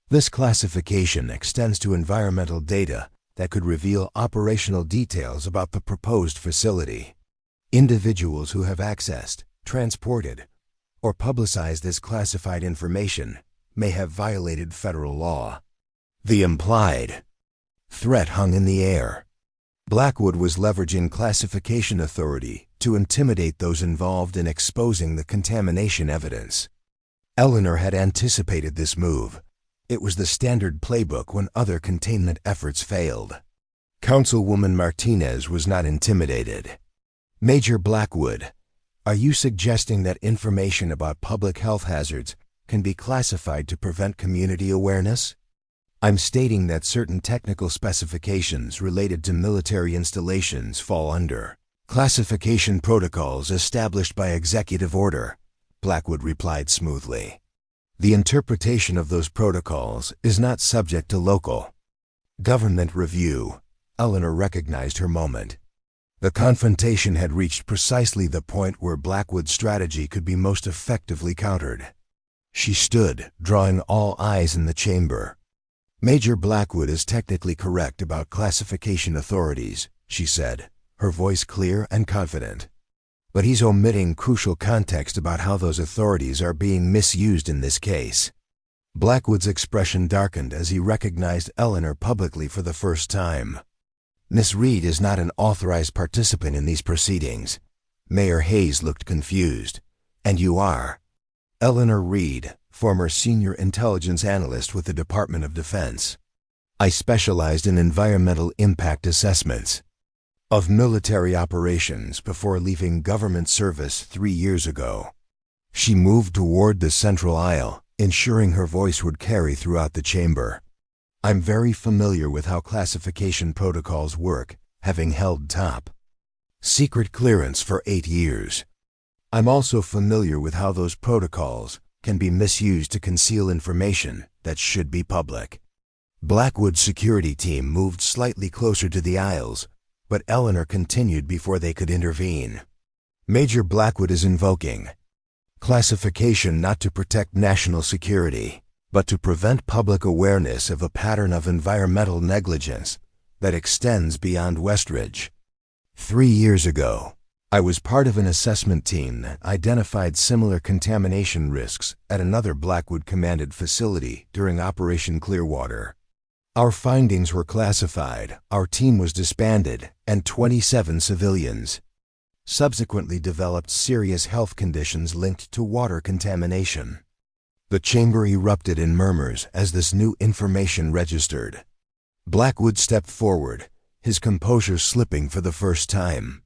This classification extends to environmental data that could reveal operational details about the proposed facility. Individuals who have accessed, transported, or publicized this classified information may have violated federal law." The implied threat hung in the air. Blackwood was leveraging classification authority to intimidate those involved in exposing the contamination evidence. Eleanor had anticipated this move. It was the standard playbook when other containment efforts failed. Councilwoman Martinez was not intimidated. "Major Blackwood, are you suggesting that information about public health hazards can be classified to prevent community awareness?" "I'm stating that certain technical specifications related to military installations fall under classification protocols established by executive order," Blackwood replied smoothly. "The interpretation of those protocols is not subject to local government review." Eleanor recognized her moment. The confrontation had reached precisely the point where Blackwood's strategy could be most effectively countered. She stood, drawing all eyes in the chamber. "Major Blackwood is technically correct about classification authorities," she said, her voice clear and confident. "But he's omitting crucial context about how those authorities are being misused in this case." Blackwood's expression darkened as he recognized Eleanor publicly for the first time. "Miss Reed is not an authorized participant in these proceedings." Mayor Hayes looked confused. "And you are?" "Eleanor Reed, former senior intelligence analyst with the Department of Defense. I specialized in environmental impact assessments of military operations before leaving government service 3 years ago." She moved toward the central aisle, ensuring her voice would carry throughout the chamber. "I'm very familiar with how classification protocols work, having held top secret clearance for 8 years. I'm also familiar with how those protocols can be misused to conceal information that should be public." Blackwood's security team moved slightly closer to the aisles, but Eleanor continued before they could intervene. "Major Blackwood is invoking classification not to protect national security, but to prevent public awareness of a pattern of environmental negligence that extends beyond Westridge. 3 years ago, I was part of an assessment team that identified similar contamination risks at another Blackwood-commanded facility during Operation Clearwater. Our findings were classified, our team was disbanded, and 27 civilians subsequently developed serious health conditions linked to water contamination." The chamber erupted in murmurs as this new information registered. Blackwood stepped forward, his composure slipping for the first time.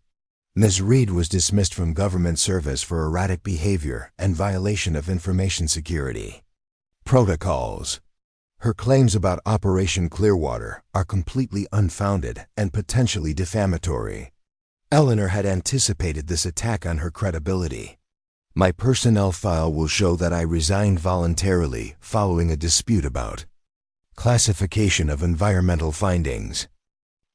"Ms. Reed was dismissed from government service for erratic behavior and violation of information security protocols. Her claims about Operation Clearwater are completely unfounded and potentially defamatory." Eleanor had anticipated this attack on her credibility. "My personnel file will show that I resigned voluntarily following a dispute about classification of environmental findings.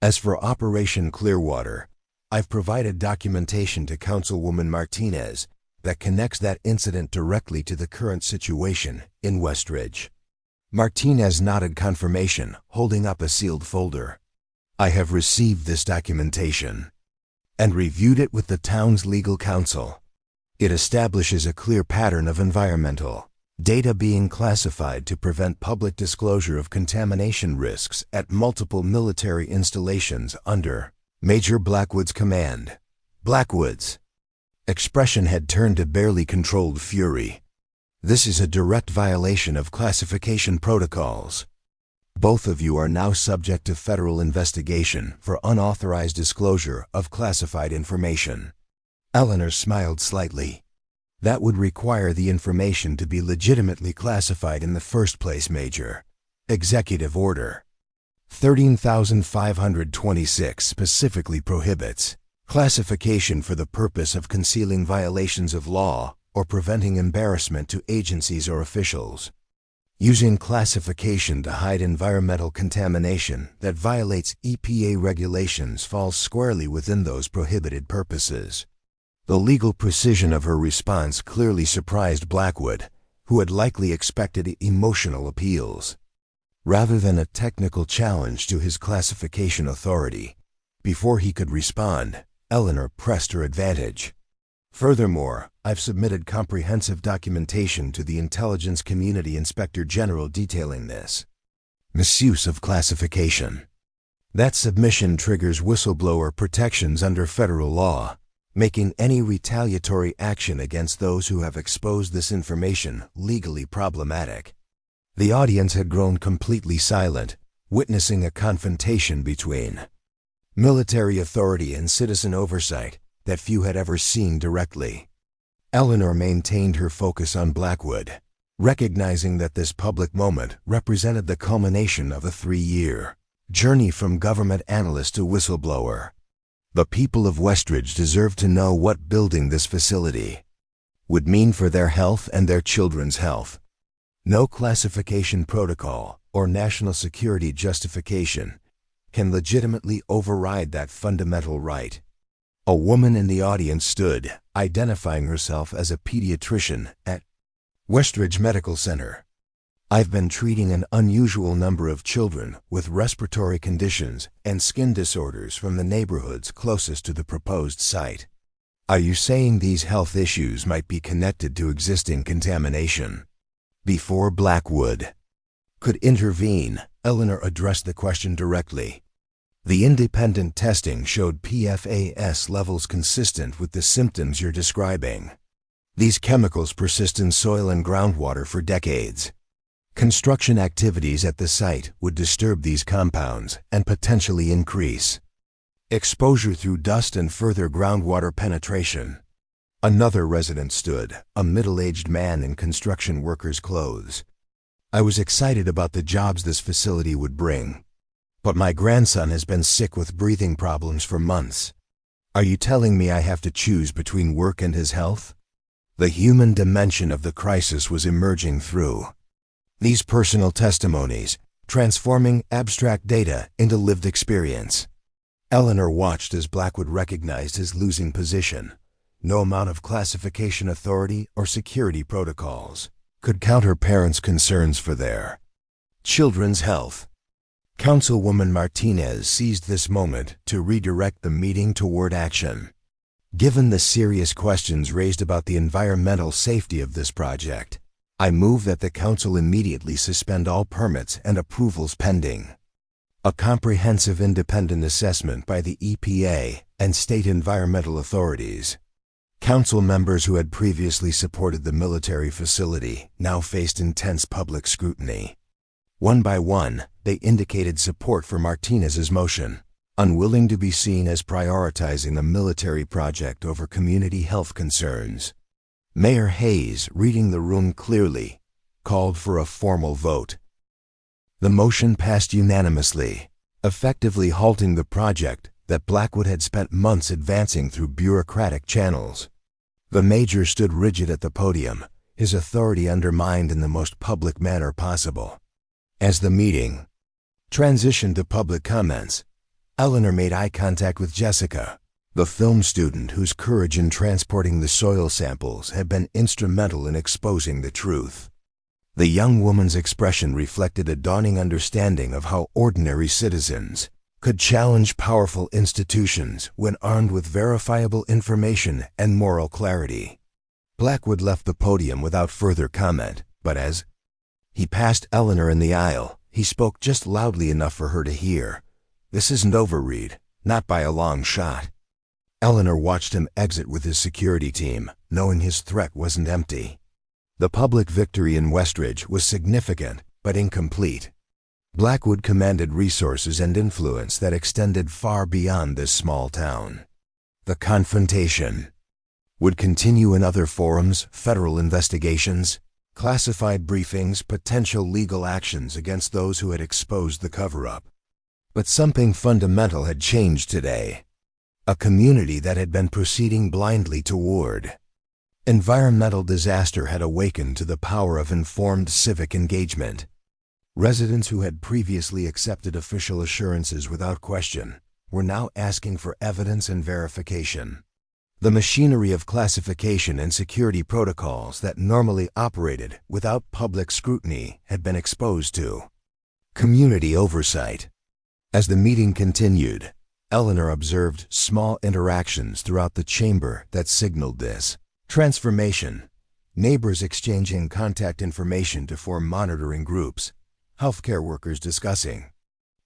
As for Operation Clearwater, I've provided documentation to Councilwoman Martinez that connects that incident directly to the current situation in Westridge." Martinez nodded confirmation, holding up a sealed folder. "I have received this documentation and reviewed it with the town's legal counsel. It establishes a clear pattern of environmental data being classified to prevent public disclosure of contamination risks at multiple military installations under Major Blackwood's command." Blackwood's expression had turned to barely controlled fury. "This is a direct violation of classification protocols. Both of you are now subject to federal investigation for unauthorized disclosure of classified information." Eleanor smiled slightly. "That would require the information to be legitimately classified in the first place, Major. Executive Order 13,526 specifically prohibits Classification for the purpose of concealing violations of law or preventing embarrassment to agencies or officials. Using classification to hide environmental contamination that violates EPA regulations falls squarely within those prohibited purposes. The legal precision of her response clearly surprised Blackwood, who had likely expected emotional appeals. Rather than a technical challenge to his classification authority, before he could respond, Eleanor pressed her advantage. Furthermore, I've submitted comprehensive documentation to the Intelligence Community Inspector General detailing this misuse of classification. That submission triggers whistleblower protections under federal law, making any retaliatory action against those who have exposed this information legally problematic. The audience had grown completely silent, witnessing a confrontation between military authority and citizen oversight that few had ever seen directly. Eleanor maintained her focus on Blackwood, recognizing that this public moment represented the culmination of a 3-year journey from government analyst to whistleblower. The people of Westridge deserve to know what building this facility would mean for their health and their children's health. No classification protocol or national security justification can legitimately override that fundamental right. A woman in the audience stood, identifying herself as a pediatrician at Westridge Medical Center. I've been treating an unusual number of children with respiratory conditions and skin disorders from the neighborhoods closest to the proposed site. Are you saying these health issues might be connected to existing contamination? Before Blackwood could intervene, Eleanor addressed the question directly. The independent testing showed PFAS levels consistent with the symptoms you're describing. These chemicals persist in soil and groundwater for decades. Construction activities at the site would disturb these compounds and potentially increase exposure through dust and further groundwater penetration. Another resident stood, a middle-aged man in construction worker's clothes. I was excited about the jobs this facility would bring, but my grandson has been sick with breathing problems for months. Are you telling me I have to choose between work and his health? The human dimension of the crisis was emerging through these personal testimonies, transforming abstract data into lived experience. Eleanor watched as Blackwood recognized his losing position. No amount of classification authority or security protocols could counter parents' concerns for their children's health. Councilwoman Martinez seized this moment to redirect the meeting toward action. Given the serious questions raised about the environmental safety of this project, I move that the council immediately suspend all permits and approvals pending a comprehensive independent assessment by the EPA and state environmental authorities. Council members who had previously supported the military facility now faced intense public scrutiny. One by one, they indicated support for Martinez's motion, unwilling to be seen as prioritizing the military project over community health concerns. Mayor Hayes, reading the room clearly, called for a formal vote. The motion passed unanimously, effectively halting the project that Blackwood had spent months advancing through bureaucratic channels. The major stood rigid at the podium, his authority undermined in the most public manner possible. As the meeting transitioned to public comments, Eleanor made eye contact with Jessica, the film student whose courage in transporting the soil samples had been instrumental in exposing the truth. The young woman's expression reflected a dawning understanding of how ordinary citizens could challenge powerful institutions when armed with verifiable information and moral clarity. Blackwood left the podium without further comment, but as he passed Eleanor in the aisle, he spoke just loudly enough for her to hear. This isn't over, Reed, not by a long shot. Eleanor watched him exit with his security team, knowing his threat wasn't empty. The public victory in Westridge was significant, but incomplete. Blackwood commanded resources and influence that extended far beyond this small town. The confrontation would continue in other forums, federal investigations, classified briefings, potential legal actions against those who had exposed the cover-up. But something fundamental had changed today. a community that had been proceeding blindly toward environmental disaster had awakened to the power of informed civic engagement. Residents who had previously accepted official assurances without question were now asking for evidence and verification. The machinery of classification and security protocols that normally operated without public scrutiny had been exposed to community oversight. As the meeting continued, Eleanor observed small interactions throughout the chamber that signaled this transformation. Neighbors exchanging contact information to form monitoring groups, healthcare workers discussing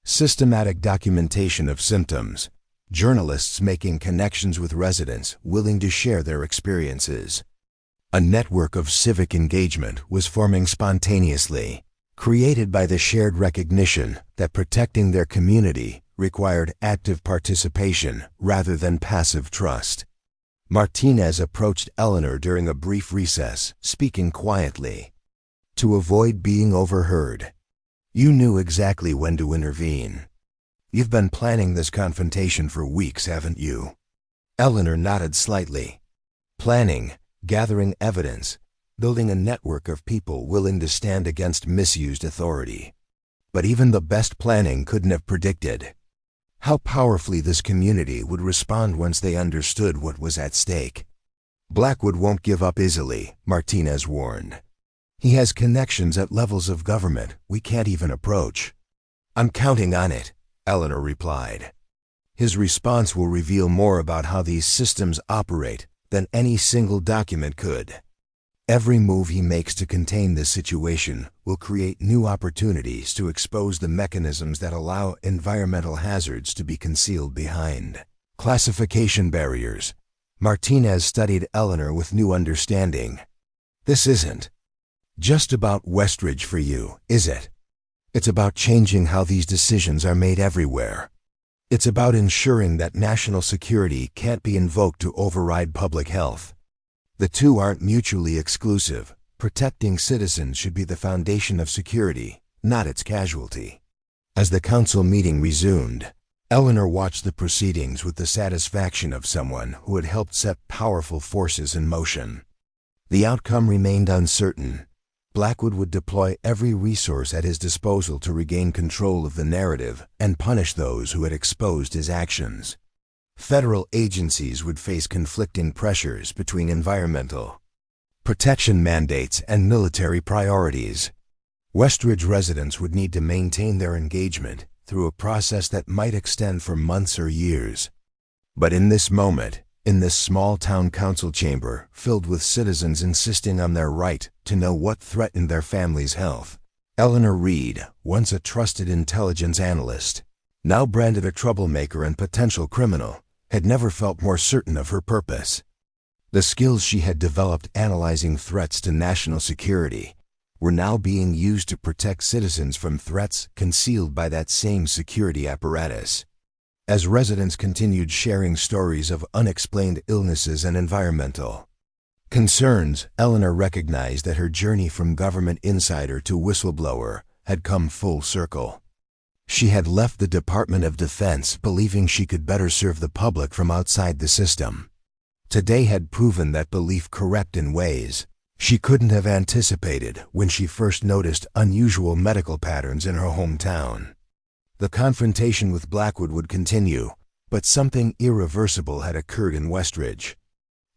systematic documentation of symptoms, journalists making connections with residents willing to share their experiences. A network of civic engagement was forming spontaneously, created by the shared recognition that protecting their community required active participation rather than passive trust. Martinez approached Eleanor during a brief recess, speaking quietly. To avoid being overheard, "You knew exactly when to intervene. You've been planning this confrontation for weeks, haven't you?" Eleanor nodded slightly. Planning, gathering evidence, building a network of people willing to stand against misused authority. But even the best planning couldn't have predicted how powerfully this community would respond once they understood what was at stake. "Blackwood won't give up easily," Martinez warned. "He has connections at levels of government we can't even approach." "I'm counting on it," Eleanor replied. "His response will reveal more about how these systems operate than any single document could. Every move he makes to contain this situation will create new opportunities to expose the mechanisms that allow environmental hazards to be concealed behind classification barriers." Martinez studied Eleanor with new understanding. "This isn't just about Westridge for you, is it? It's about changing how these decisions are made everywhere. It's about ensuring that national security can't be invoked to override public health. The two aren't mutually exclusive. Protecting citizens should be the foundation of security, not its casualty." As the council meeting resumed, Eleanor watched the proceedings with the satisfaction of someone who had helped set powerful forces in motion. The outcome remained uncertain. Blackwood would deploy every resource at his disposal to regain control of the narrative and punish those who had exposed his actions. Federal agencies would face conflicting pressures between environmental protection mandates and military priorities. Westridge residents would need to maintain their engagement through a process that might extend for months or years. But in this moment, in this small town council chamber filled with citizens insisting on their right to know what threatened their family's health, Eleanor Reed, once a trusted intelligence analyst, now branded a troublemaker and potential criminal, had never felt more certain of her purpose. The skills she had developed analyzing threats to national security were now being used to protect citizens from threats concealed by that same security apparatus. As residents continued sharing stories of unexplained illnesses and environmental concerns, Eleanor recognized that her journey from government insider to whistleblower had come full circle. She had left the Department of Defense believing she could better serve the public from outside the system. Today had proven that belief correct in ways she couldn't have anticipated when she first noticed unusual medical patterns in her hometown. The confrontation with Blackwood would continue, but something irreversible had occurred in Westridge.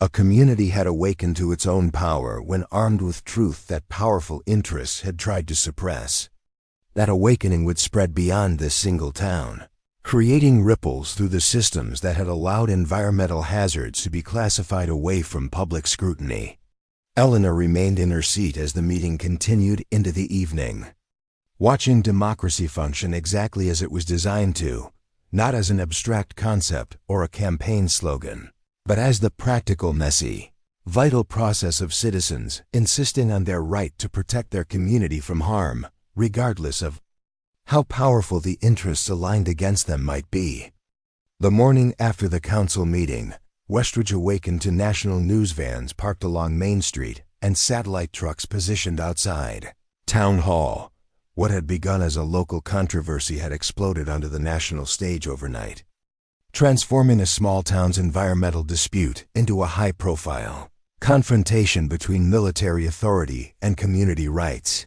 A community had awakened to its own power when armed with truth that powerful interests had tried to suppress. That awakening would spread beyond this single town, creating ripples through the systems that had allowed environmental hazards to be classified away from public scrutiny. Eleanor remained in her seat as the meeting continued into the evening, watching democracy function exactly as it was designed to, not as an abstract concept or a campaign slogan, but as the practical, messy, vital process of citizens insisting on their right to protect their community from harm, regardless of how powerful the interests aligned against them might be. The morning after the council meeting, Westridge awakened to national news vans parked along Main Street and satellite trucks positioned outside Town Hall. What had begun as a local controversy had exploded onto the national stage overnight. transforming a small town's environmental dispute into a high-profile confrontation between military authority and community rights.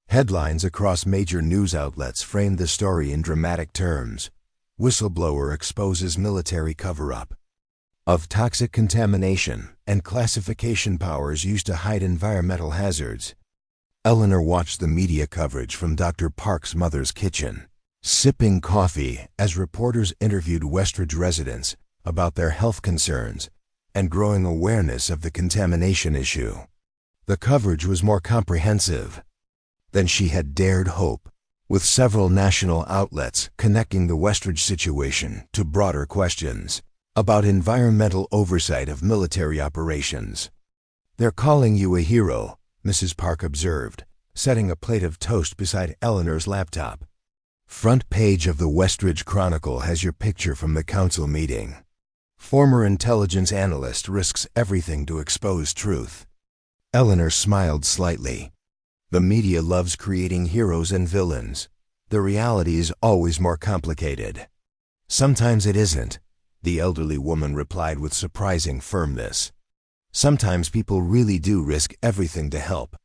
Headlines across major news outlets framed the story in dramatic terms. Whistleblower exposes military cover-up of toxic contamination and classification powers used to hide environmental hazards. Eleanor watched the media coverage from Dr. Park's mother's kitchen, sipping coffee as reporters interviewed Westridge residents about their health concerns and growing awareness of the contamination issue. The coverage was more comprehensive than she had dared hope, with several national outlets connecting the Westridge situation to broader questions about environmental oversight of military operations. "They're calling you a hero," Mrs. Park observed, setting a plate of toast beside Eleanor's laptop. "Front page of the Westridge Chronicle has your picture from the council meeting. Former intelligence analyst risks everything to expose truth." Eleanor smiled slightly. The media loves creating heroes and villains. The reality is always more complicated. "Sometimes it isn't," the elderly woman replied with surprising firmness. "Sometimes people really do risk everything to help.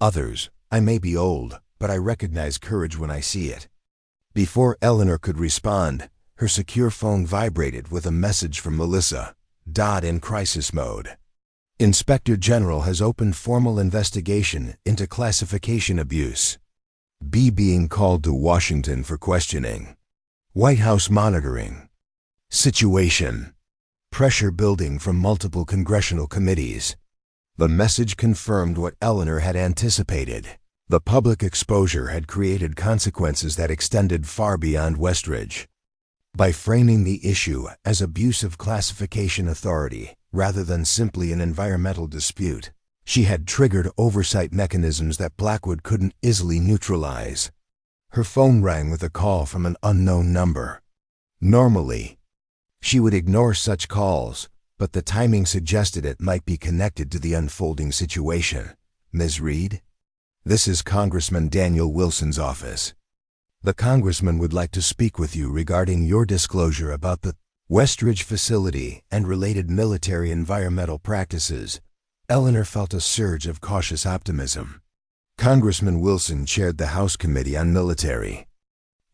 Others, I may be old, but I recognize courage when I see it." Before Eleanor could respond, her secure phone vibrated with a message from Melissa, in crisis mode. "Inspector General has opened formal investigation into classification abuse. Being called to Washington for questioning. White House monitoring situation. Pressure building from multiple congressional committees." The message confirmed what Eleanor had anticipated. The public exposure had created consequences that extended far beyond Westridge. By framing the issue as abuse of classification authority rather than simply an environmental dispute, she had triggered oversight mechanisms that Blackwood couldn't easily neutralize. Her phone rang with a call from an unknown number. Normally, she would ignore such calls, but the timing suggested it might be connected to the unfolding situation. "Ms. Reed? This is Congressman Daniel Wilson's office. The congressman would like to speak with you regarding your disclosure about the Westridge facility and related military environmental practices." Eleanor felt a surge of cautious optimism. Congressman Wilson chaired the House Committee on Military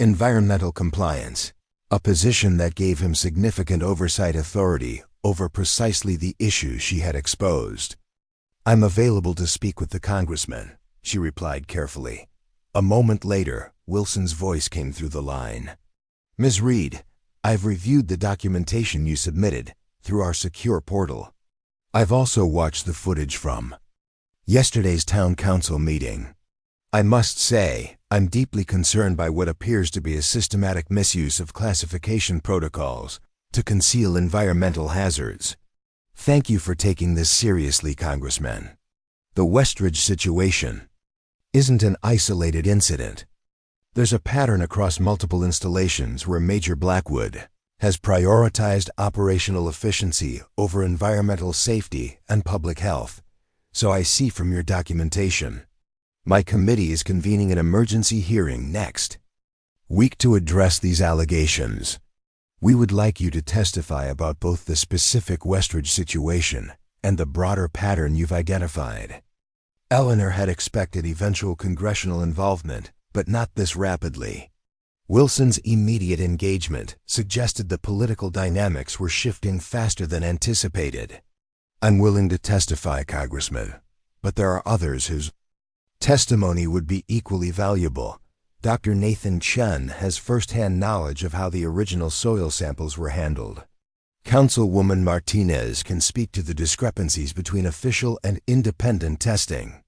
Environmental Compliance, a position that gave him significant oversight authority over precisely the issues she had exposed. "I'm available to speak with the congressman," she replied carefully. A moment later, Wilson's voice came through the line. "Ms. Reed, I've reviewed the documentation you submitted through our secure portal. I've also watched the footage from yesterday's town council meeting. I must say, I'm deeply concerned by what appears to be a systematic misuse of classification protocols to conceal environmental hazards. Thank you for taking this seriously, Congressman. The Westridge situation isn't an isolated incident. There's a pattern across multiple installations where Major Blackwood has prioritized operational efficiency over environmental safety and public health. So I see from your documentation. My committee is convening an emergency hearing next week to address these allegations. We would like you to testify about both the specific Westridge situation and the broader pattern you've identified." Eleanor had expected eventual congressional involvement, but not this rapidly. Wilson's immediate engagement suggested the political dynamics were shifting faster than anticipated. "I'm willing to testify, Congressman, but there are others whose testimony would be equally valuable. Dr. Nathan Chen has first-hand knowledge of how the original soil samples were handled. Councilwoman Martinez can speak to the discrepancies between official and independent testing."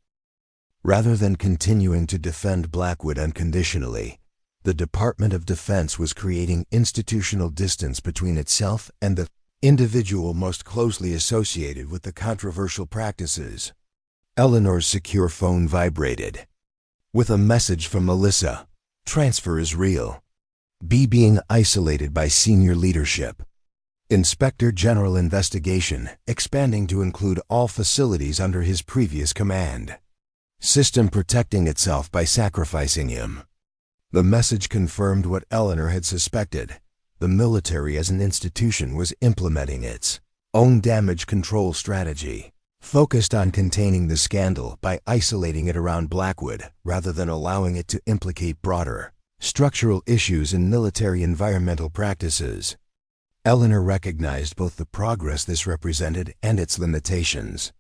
Rather than continuing to defend Blackwood unconditionally, the Department of Defense was creating institutional distance between itself and the individual most closely associated with the controversial practices. Eleanor's secure phone vibrated with a message from Melissa. "Transfer is real. Being isolated by senior leadership. Inspector General investigation expanding to include all facilities under his previous command. System protecting itself by sacrificing him." The message confirmed what Eleanor had suspected. the military as an institution was implementing its own damage control strategy, focused on containing the scandal by isolating it around Blackwood rather than allowing it to implicate broader structural issues in military environmental practices. Eleanor recognized both the progress this represented and its limitations.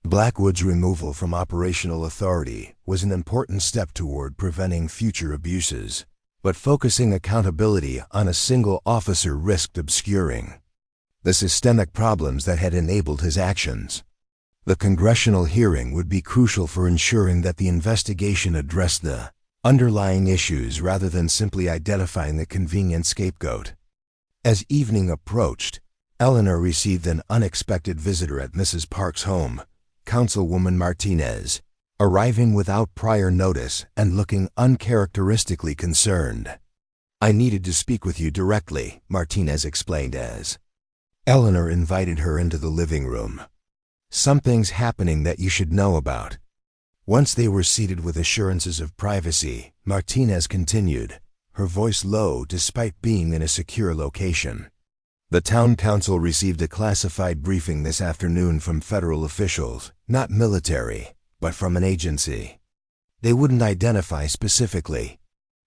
Blackwood's removal from operational authority was an important step toward preventing future abuses, but focusing accountability on a single officer risked obscuring the systemic problems that had enabled his actions. The congressional hearing would be crucial for ensuring that the investigation addressed the underlying issues rather than simply identifying the convenient scapegoat. As evening approached, Eleanor received an unexpected visitor at Mrs. Park's home, Councilwoman Martinez, arriving without prior notice and looking uncharacteristically concerned. "I needed to speak with you directly," Martinez explained as Eleanor invited her into the living room. "Something's happening that you should know about." Once they were seated with assurances of privacy, Martinez continued, her voice low despite being in a secure location. "The town council received a classified briefing this afternoon from federal officials, not military, but from an agency. They wouldn't identify specifically.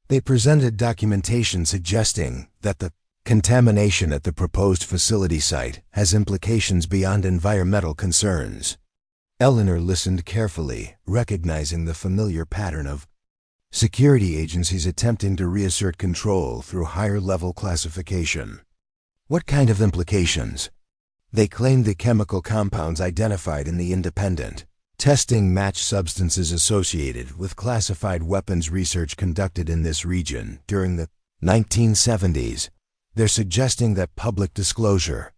They presented documentation suggesting that the contamination at the proposed facility site has implications beyond environmental concerns." Eleanor listened carefully, recognizing the familiar pattern of security agencies attempting to reassert control through higher-level classification. "What kind of implications?" "They claimed the chemical compounds identified in the independent testing match substances associated with classified weapons research conducted in this region during the 1970s. They're suggesting that public disclosure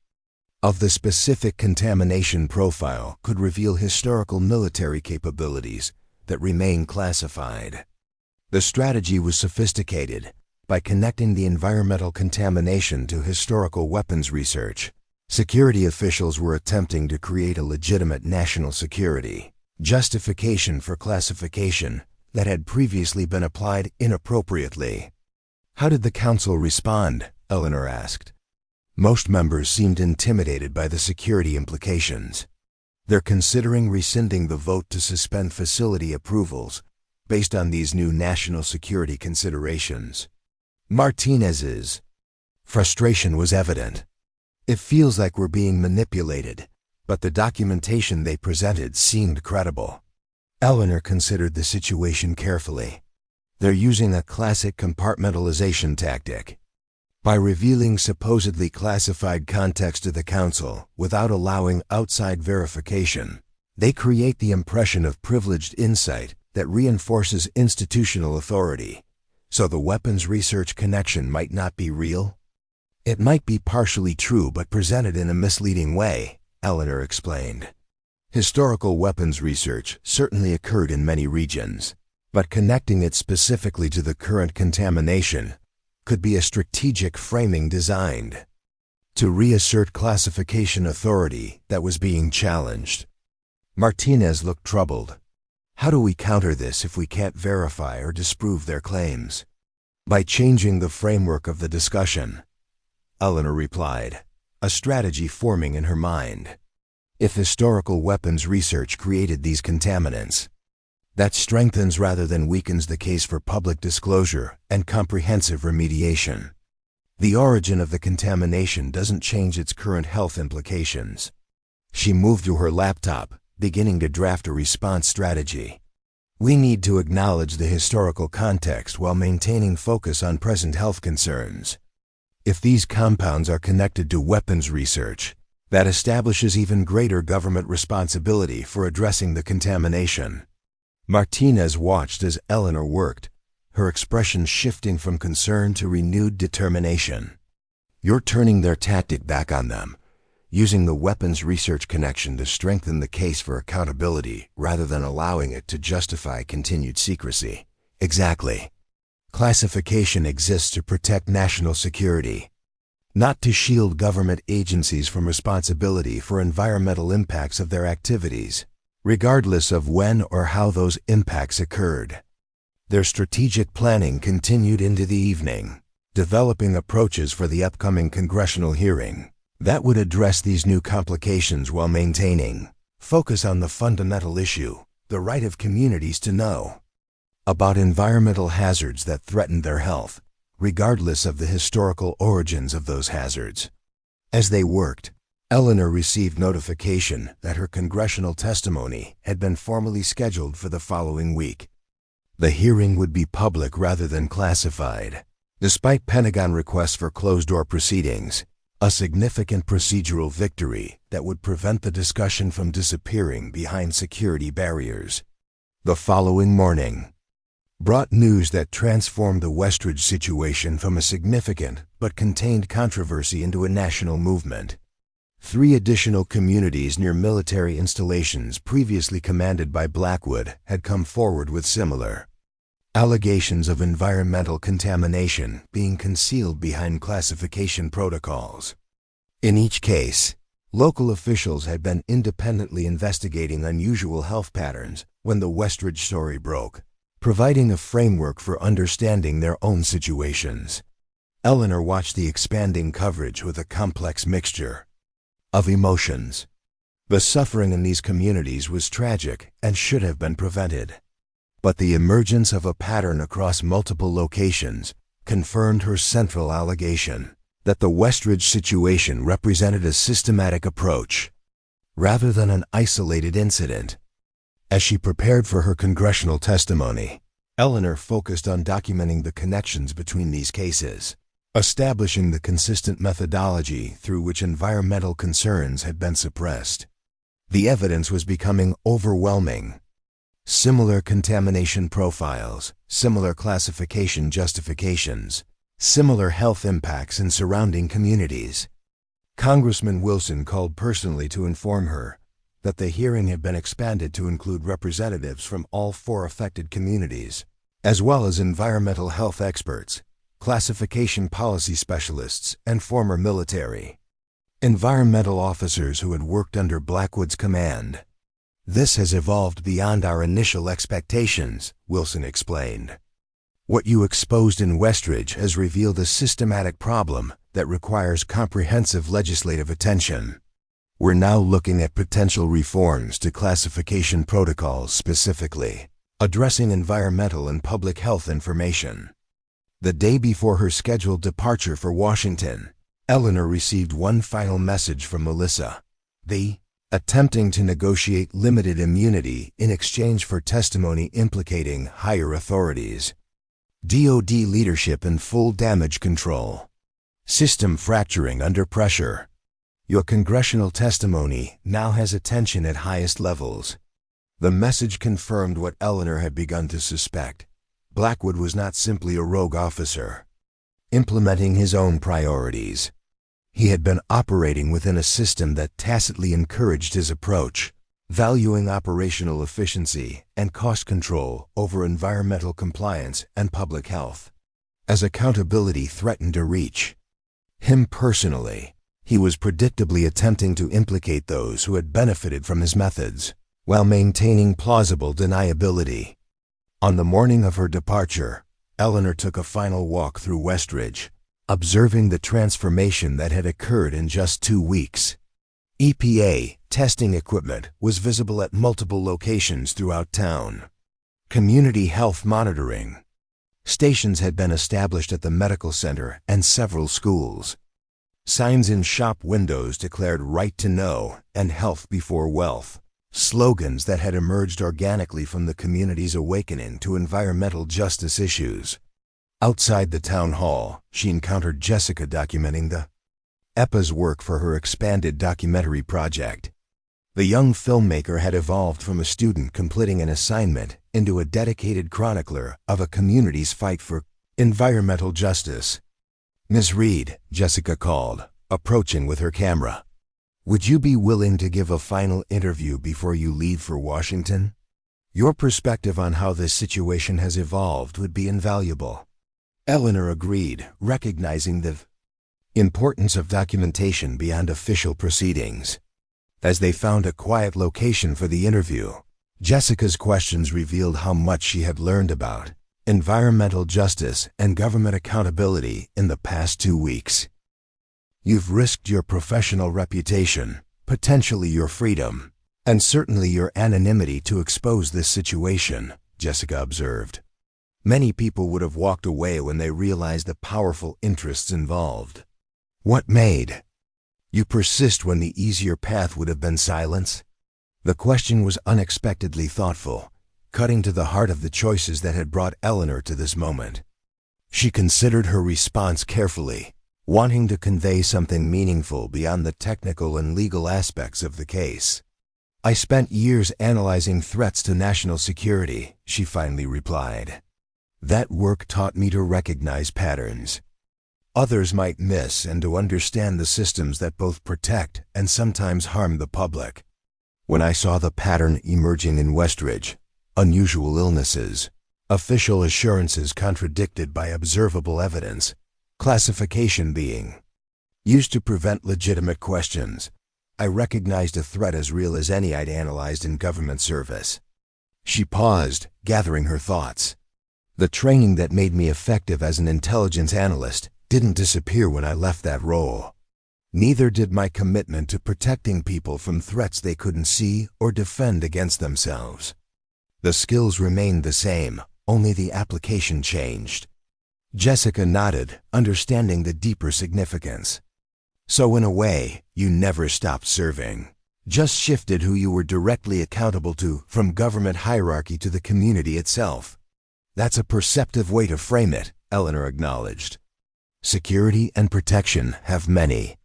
of the specific contamination profile could reveal historical military capabilities that remain classified." The strategy was sophisticated. By connecting the environmental contamination to historical weapons research, security officials were attempting to create a legitimate national security justification for classification that had previously been applied inappropriately. "How did the council respond?" Eleanor asked. Most members seemed intimidated by the security implications. They're considering rescinding the vote to suspend facility approvals based on these new national security considerations. Martinez's frustration was evident. "It feels like we're being manipulated, but the documentation they presented seemed credible." Eleanor considered the situation carefully. They're using a classic compartmentalization tactic. By revealing supposedly classified context to the council without allowing outside verification, they create the impression of privileged insight that reinforces institutional authority. So the weapons research connection might not be real? "It might be partially true but presented in a misleading way," Eleanor explained. "Historical weapons research certainly occurred in many regions, but connecting it specifically to the current contamination could be a strategic framing designed to reassert classification authority that was being challenged." Martinez looked troubled. "How do we counter this if we can't verify or disprove their claims?" "By changing the framework of the discussion," Eleanor replied, a strategy forming in her mind. If historical weapons research created these contaminants, that strengthens rather than weakens the case for public disclosure and comprehensive remediation. The origin of the contamination doesn't change its current health implications. She moved to her laptop, beginning to draft a response strategy. "We need to acknowledge the historical context while maintaining focus on present health concerns. If these compounds are connected to weapons research, that establishes even greater government responsibility for addressing the contamination." Martinez watched as Eleanor worked, her expression shifting from concern to renewed determination. "You're turning their tactic back on them, using the weapons research connection to strengthen the case for accountability rather than allowing it to justify continued secrecy." "Exactly. Classification exists to protect national security, not to shield government agencies from responsibility for environmental impacts of their activities, regardless of when or how those impacts occurred." Their strategic planning continued into the evening. developing approaches for the upcoming congressional hearing that would address these new complications while maintaining focus on the fundamental issue, the right of communities to know about environmental hazards that threaten their health, regardless of the historical origins of those hazards. As they worked, Eleanor received notification that her congressional testimony had been formally scheduled for the following week. The hearing would be public rather than classified. Despite Pentagon requests for closed-door proceedings, a significant procedural victory that would prevent the discussion from disappearing behind security barriers. The following morning brought news that transformed the Westridge situation from a significant but contained controversy into a national movement. 3 additional communities near military installations previously commanded by Blackwood had come forward with similar allegations of environmental contamination being concealed behind classification protocols. In each case, local officials had been independently investigating unusual health patterns when the Westridge story broke, providing a framework for understanding their own situations. Eleanor watched the expanding coverage with a complex mixture of emotions. The suffering in these communities was tragic and should have been prevented. But the emergence of a pattern across multiple locations confirmed her central allegation that the Westridge situation represented a systematic approach rather than an isolated incident. As she prepared for her congressional testimony, Eleanor focused on documenting the connections between these cases, establishing the consistent methodology through which environmental concerns had been suppressed. The evidence was becoming overwhelming. Similar contamination profiles, similar classification justifications, similar health impacts in surrounding communities. Congressman Wilson called personally to inform her that the hearing had been expanded to include representatives from all 4 affected communities, as well as environmental health experts, classification policy specialists, and former military environmental officers who had worked under Blackwood's command. "This has evolved beyond our initial expectations," Wilson explained. "What you exposed in Westridge has revealed a systematic problem that requires comprehensive legislative attention. We're now looking at potential reforms to classification protocols specifically, addressing environmental and public health information." The day before her scheduled departure for Washington, Eleanor received one final message from Melissa. Attempting to negotiate limited immunity in exchange for testimony implicating higher authorities. DoD leadership in full damage control. System fracturing under pressure. Your congressional testimony now has attention at highest levels. The message confirmed what Eleanor had begun to suspect. Blackwood was not simply a rogue officer implementing his own priorities. He had been operating within a system that tacitly encouraged his approach, valuing operational efficiency and cost control over environmental compliance and public health. As accountability threatened to reach him personally, he was predictably attempting to implicate those who had benefited from his methods, while maintaining plausible deniability. On the morning of her departure, Eleanor took a final walk through Westridge, observing the transformation that had occurred in just 2 weeks. EPA testing equipment was visible at multiple locations throughout town. Community health monitoring stations had been established at the medical center and several schools. Signs in shop windows declared "Right to Know" and "Health Before Wealth," slogans that had emerged organically from the community's awakening to environmental justice issues. Outside the town hall, she encountered Jessica documenting the EPA's work for her expanded documentary project. The young filmmaker had evolved from a student completing an assignment into a dedicated chronicler of a community's fight for environmental justice. "Ms. Reed," Jessica called, approaching with her camera. "Would you be willing to give a final interview before you leave for Washington? Your perspective on how this situation has evolved would be invaluable." Eleanor agreed, recognizing the importance of documentation beyond official proceedings. As they found a quiet location for the interview, Jessica's questions revealed how much she had learned about Environmental Justice and Government Accountability in the past 2 weeks. You've risked your professional reputation, potentially your freedom, and certainly your anonymity to expose this situation, Jessica observed. Many people would have walked away when they realized the powerful interests involved. What made you persist when the easier path would have been silence? The question was unexpectedly thoughtful, cutting to the heart of the choices that had brought Eleanor to this moment. She considered her response carefully, wanting to convey something meaningful beyond the technical and legal aspects of the case. "I spent years analyzing threats to national security," she finally replied. "That work taught me to recognize patterns others might miss and to understand the systems that both protect and sometimes harm the public. When I saw the pattern emerging in Westridge, unusual illnesses, official assurances contradicted by observable evidence, classification being used to prevent legitimate questions, I recognized a threat as real as any I'd analyzed in government service." She paused, gathering her thoughts. "The training that made me effective as an intelligence analyst didn't disappear when I left that role. Neither did my commitment to protecting people from threats they couldn't see or defend against themselves. The skills remained the same, only the application changed." Jessica nodded, understanding the deeper significance. "So in a way, you never stopped serving. Just shifted who you were directly accountable to from government hierarchy to the community itself." "That's a perceptive way to frame it," Eleanor acknowledged. "Security and protection have many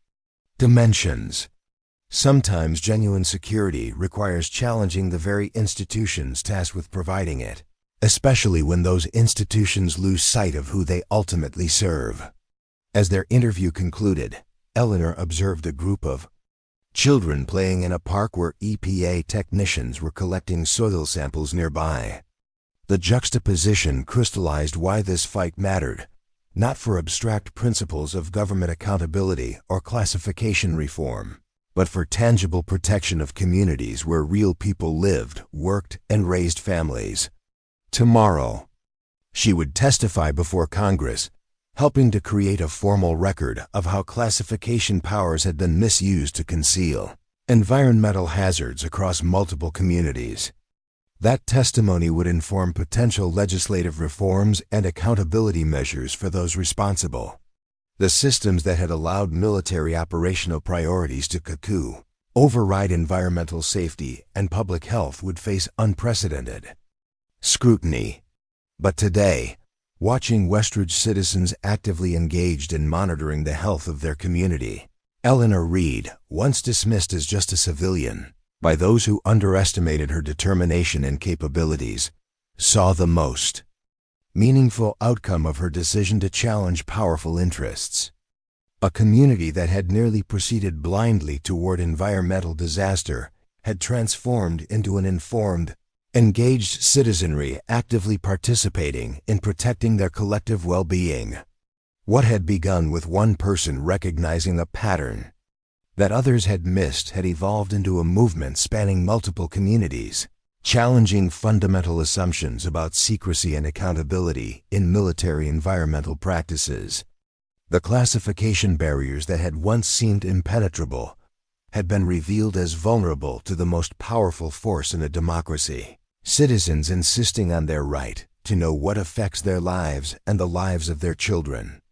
dimensions. Sometimes genuine security requires challenging the very institutions tasked with providing it, especially when those institutions lose sight of who they ultimately serve." As their interview concluded, Eleanor observed a group of children playing in a park where EPA technicians were collecting soil samples nearby. The juxtaposition crystallized why this fight mattered, not for abstract principles of government accountability or classification reform, but for tangible protection of communities where real people lived, worked, and raised families. Tomorrow, she would testify before Congress, helping to create a formal record of how classification powers had been misused to conceal environmental hazards across multiple communities. That testimony would inform potential legislative reforms and accountability measures for those responsible. The systems that had allowed military operational priorities to cuckoo, override environmental safety and public health would face unprecedented scrutiny. But today, watching Westridge citizens actively engaged in monitoring the health of their community, Eleanor Reed, once dismissed as just a civilian by those who underestimated her determination and capabilities, saw the most meaningful outcome of her decision to challenge powerful interests. A community that had nearly proceeded blindly toward environmental disaster had transformed into an informed, engaged citizenry actively participating in protecting their collective well-being. What had begun with one person recognizing a pattern that others had missed had evolved into a movement spanning multiple communities, challenging fundamental assumptions about secrecy and accountability in military environmental practices. The classification barriers that had once seemed impenetrable had been revealed as vulnerable to the most powerful force in a democracy: citizens insisting on their right to know what affects their lives and the lives of their children.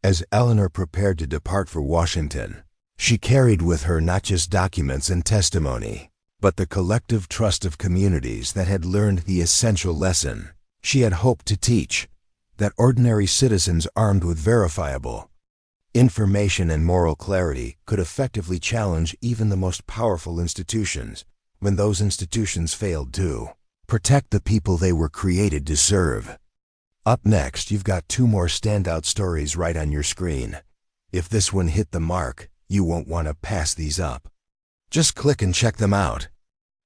As Eleanor prepared to depart for Washington, she carried with her not just documents and testimony, but the collective trust of communities that had learned the essential lesson she had hoped to teach, that ordinary citizens armed with verifiable information and moral clarity could effectively challenge even the most powerful institutions when those institutions failed to protect the people they were created to serve. Up next, you've got 2 more standout stories right on your screen. If this one hit the mark, you won't want to pass these up. Just click and check them out.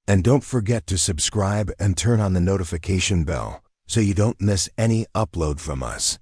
And don't forget to subscribe and turn on the notification bell so you don't miss any upload from us.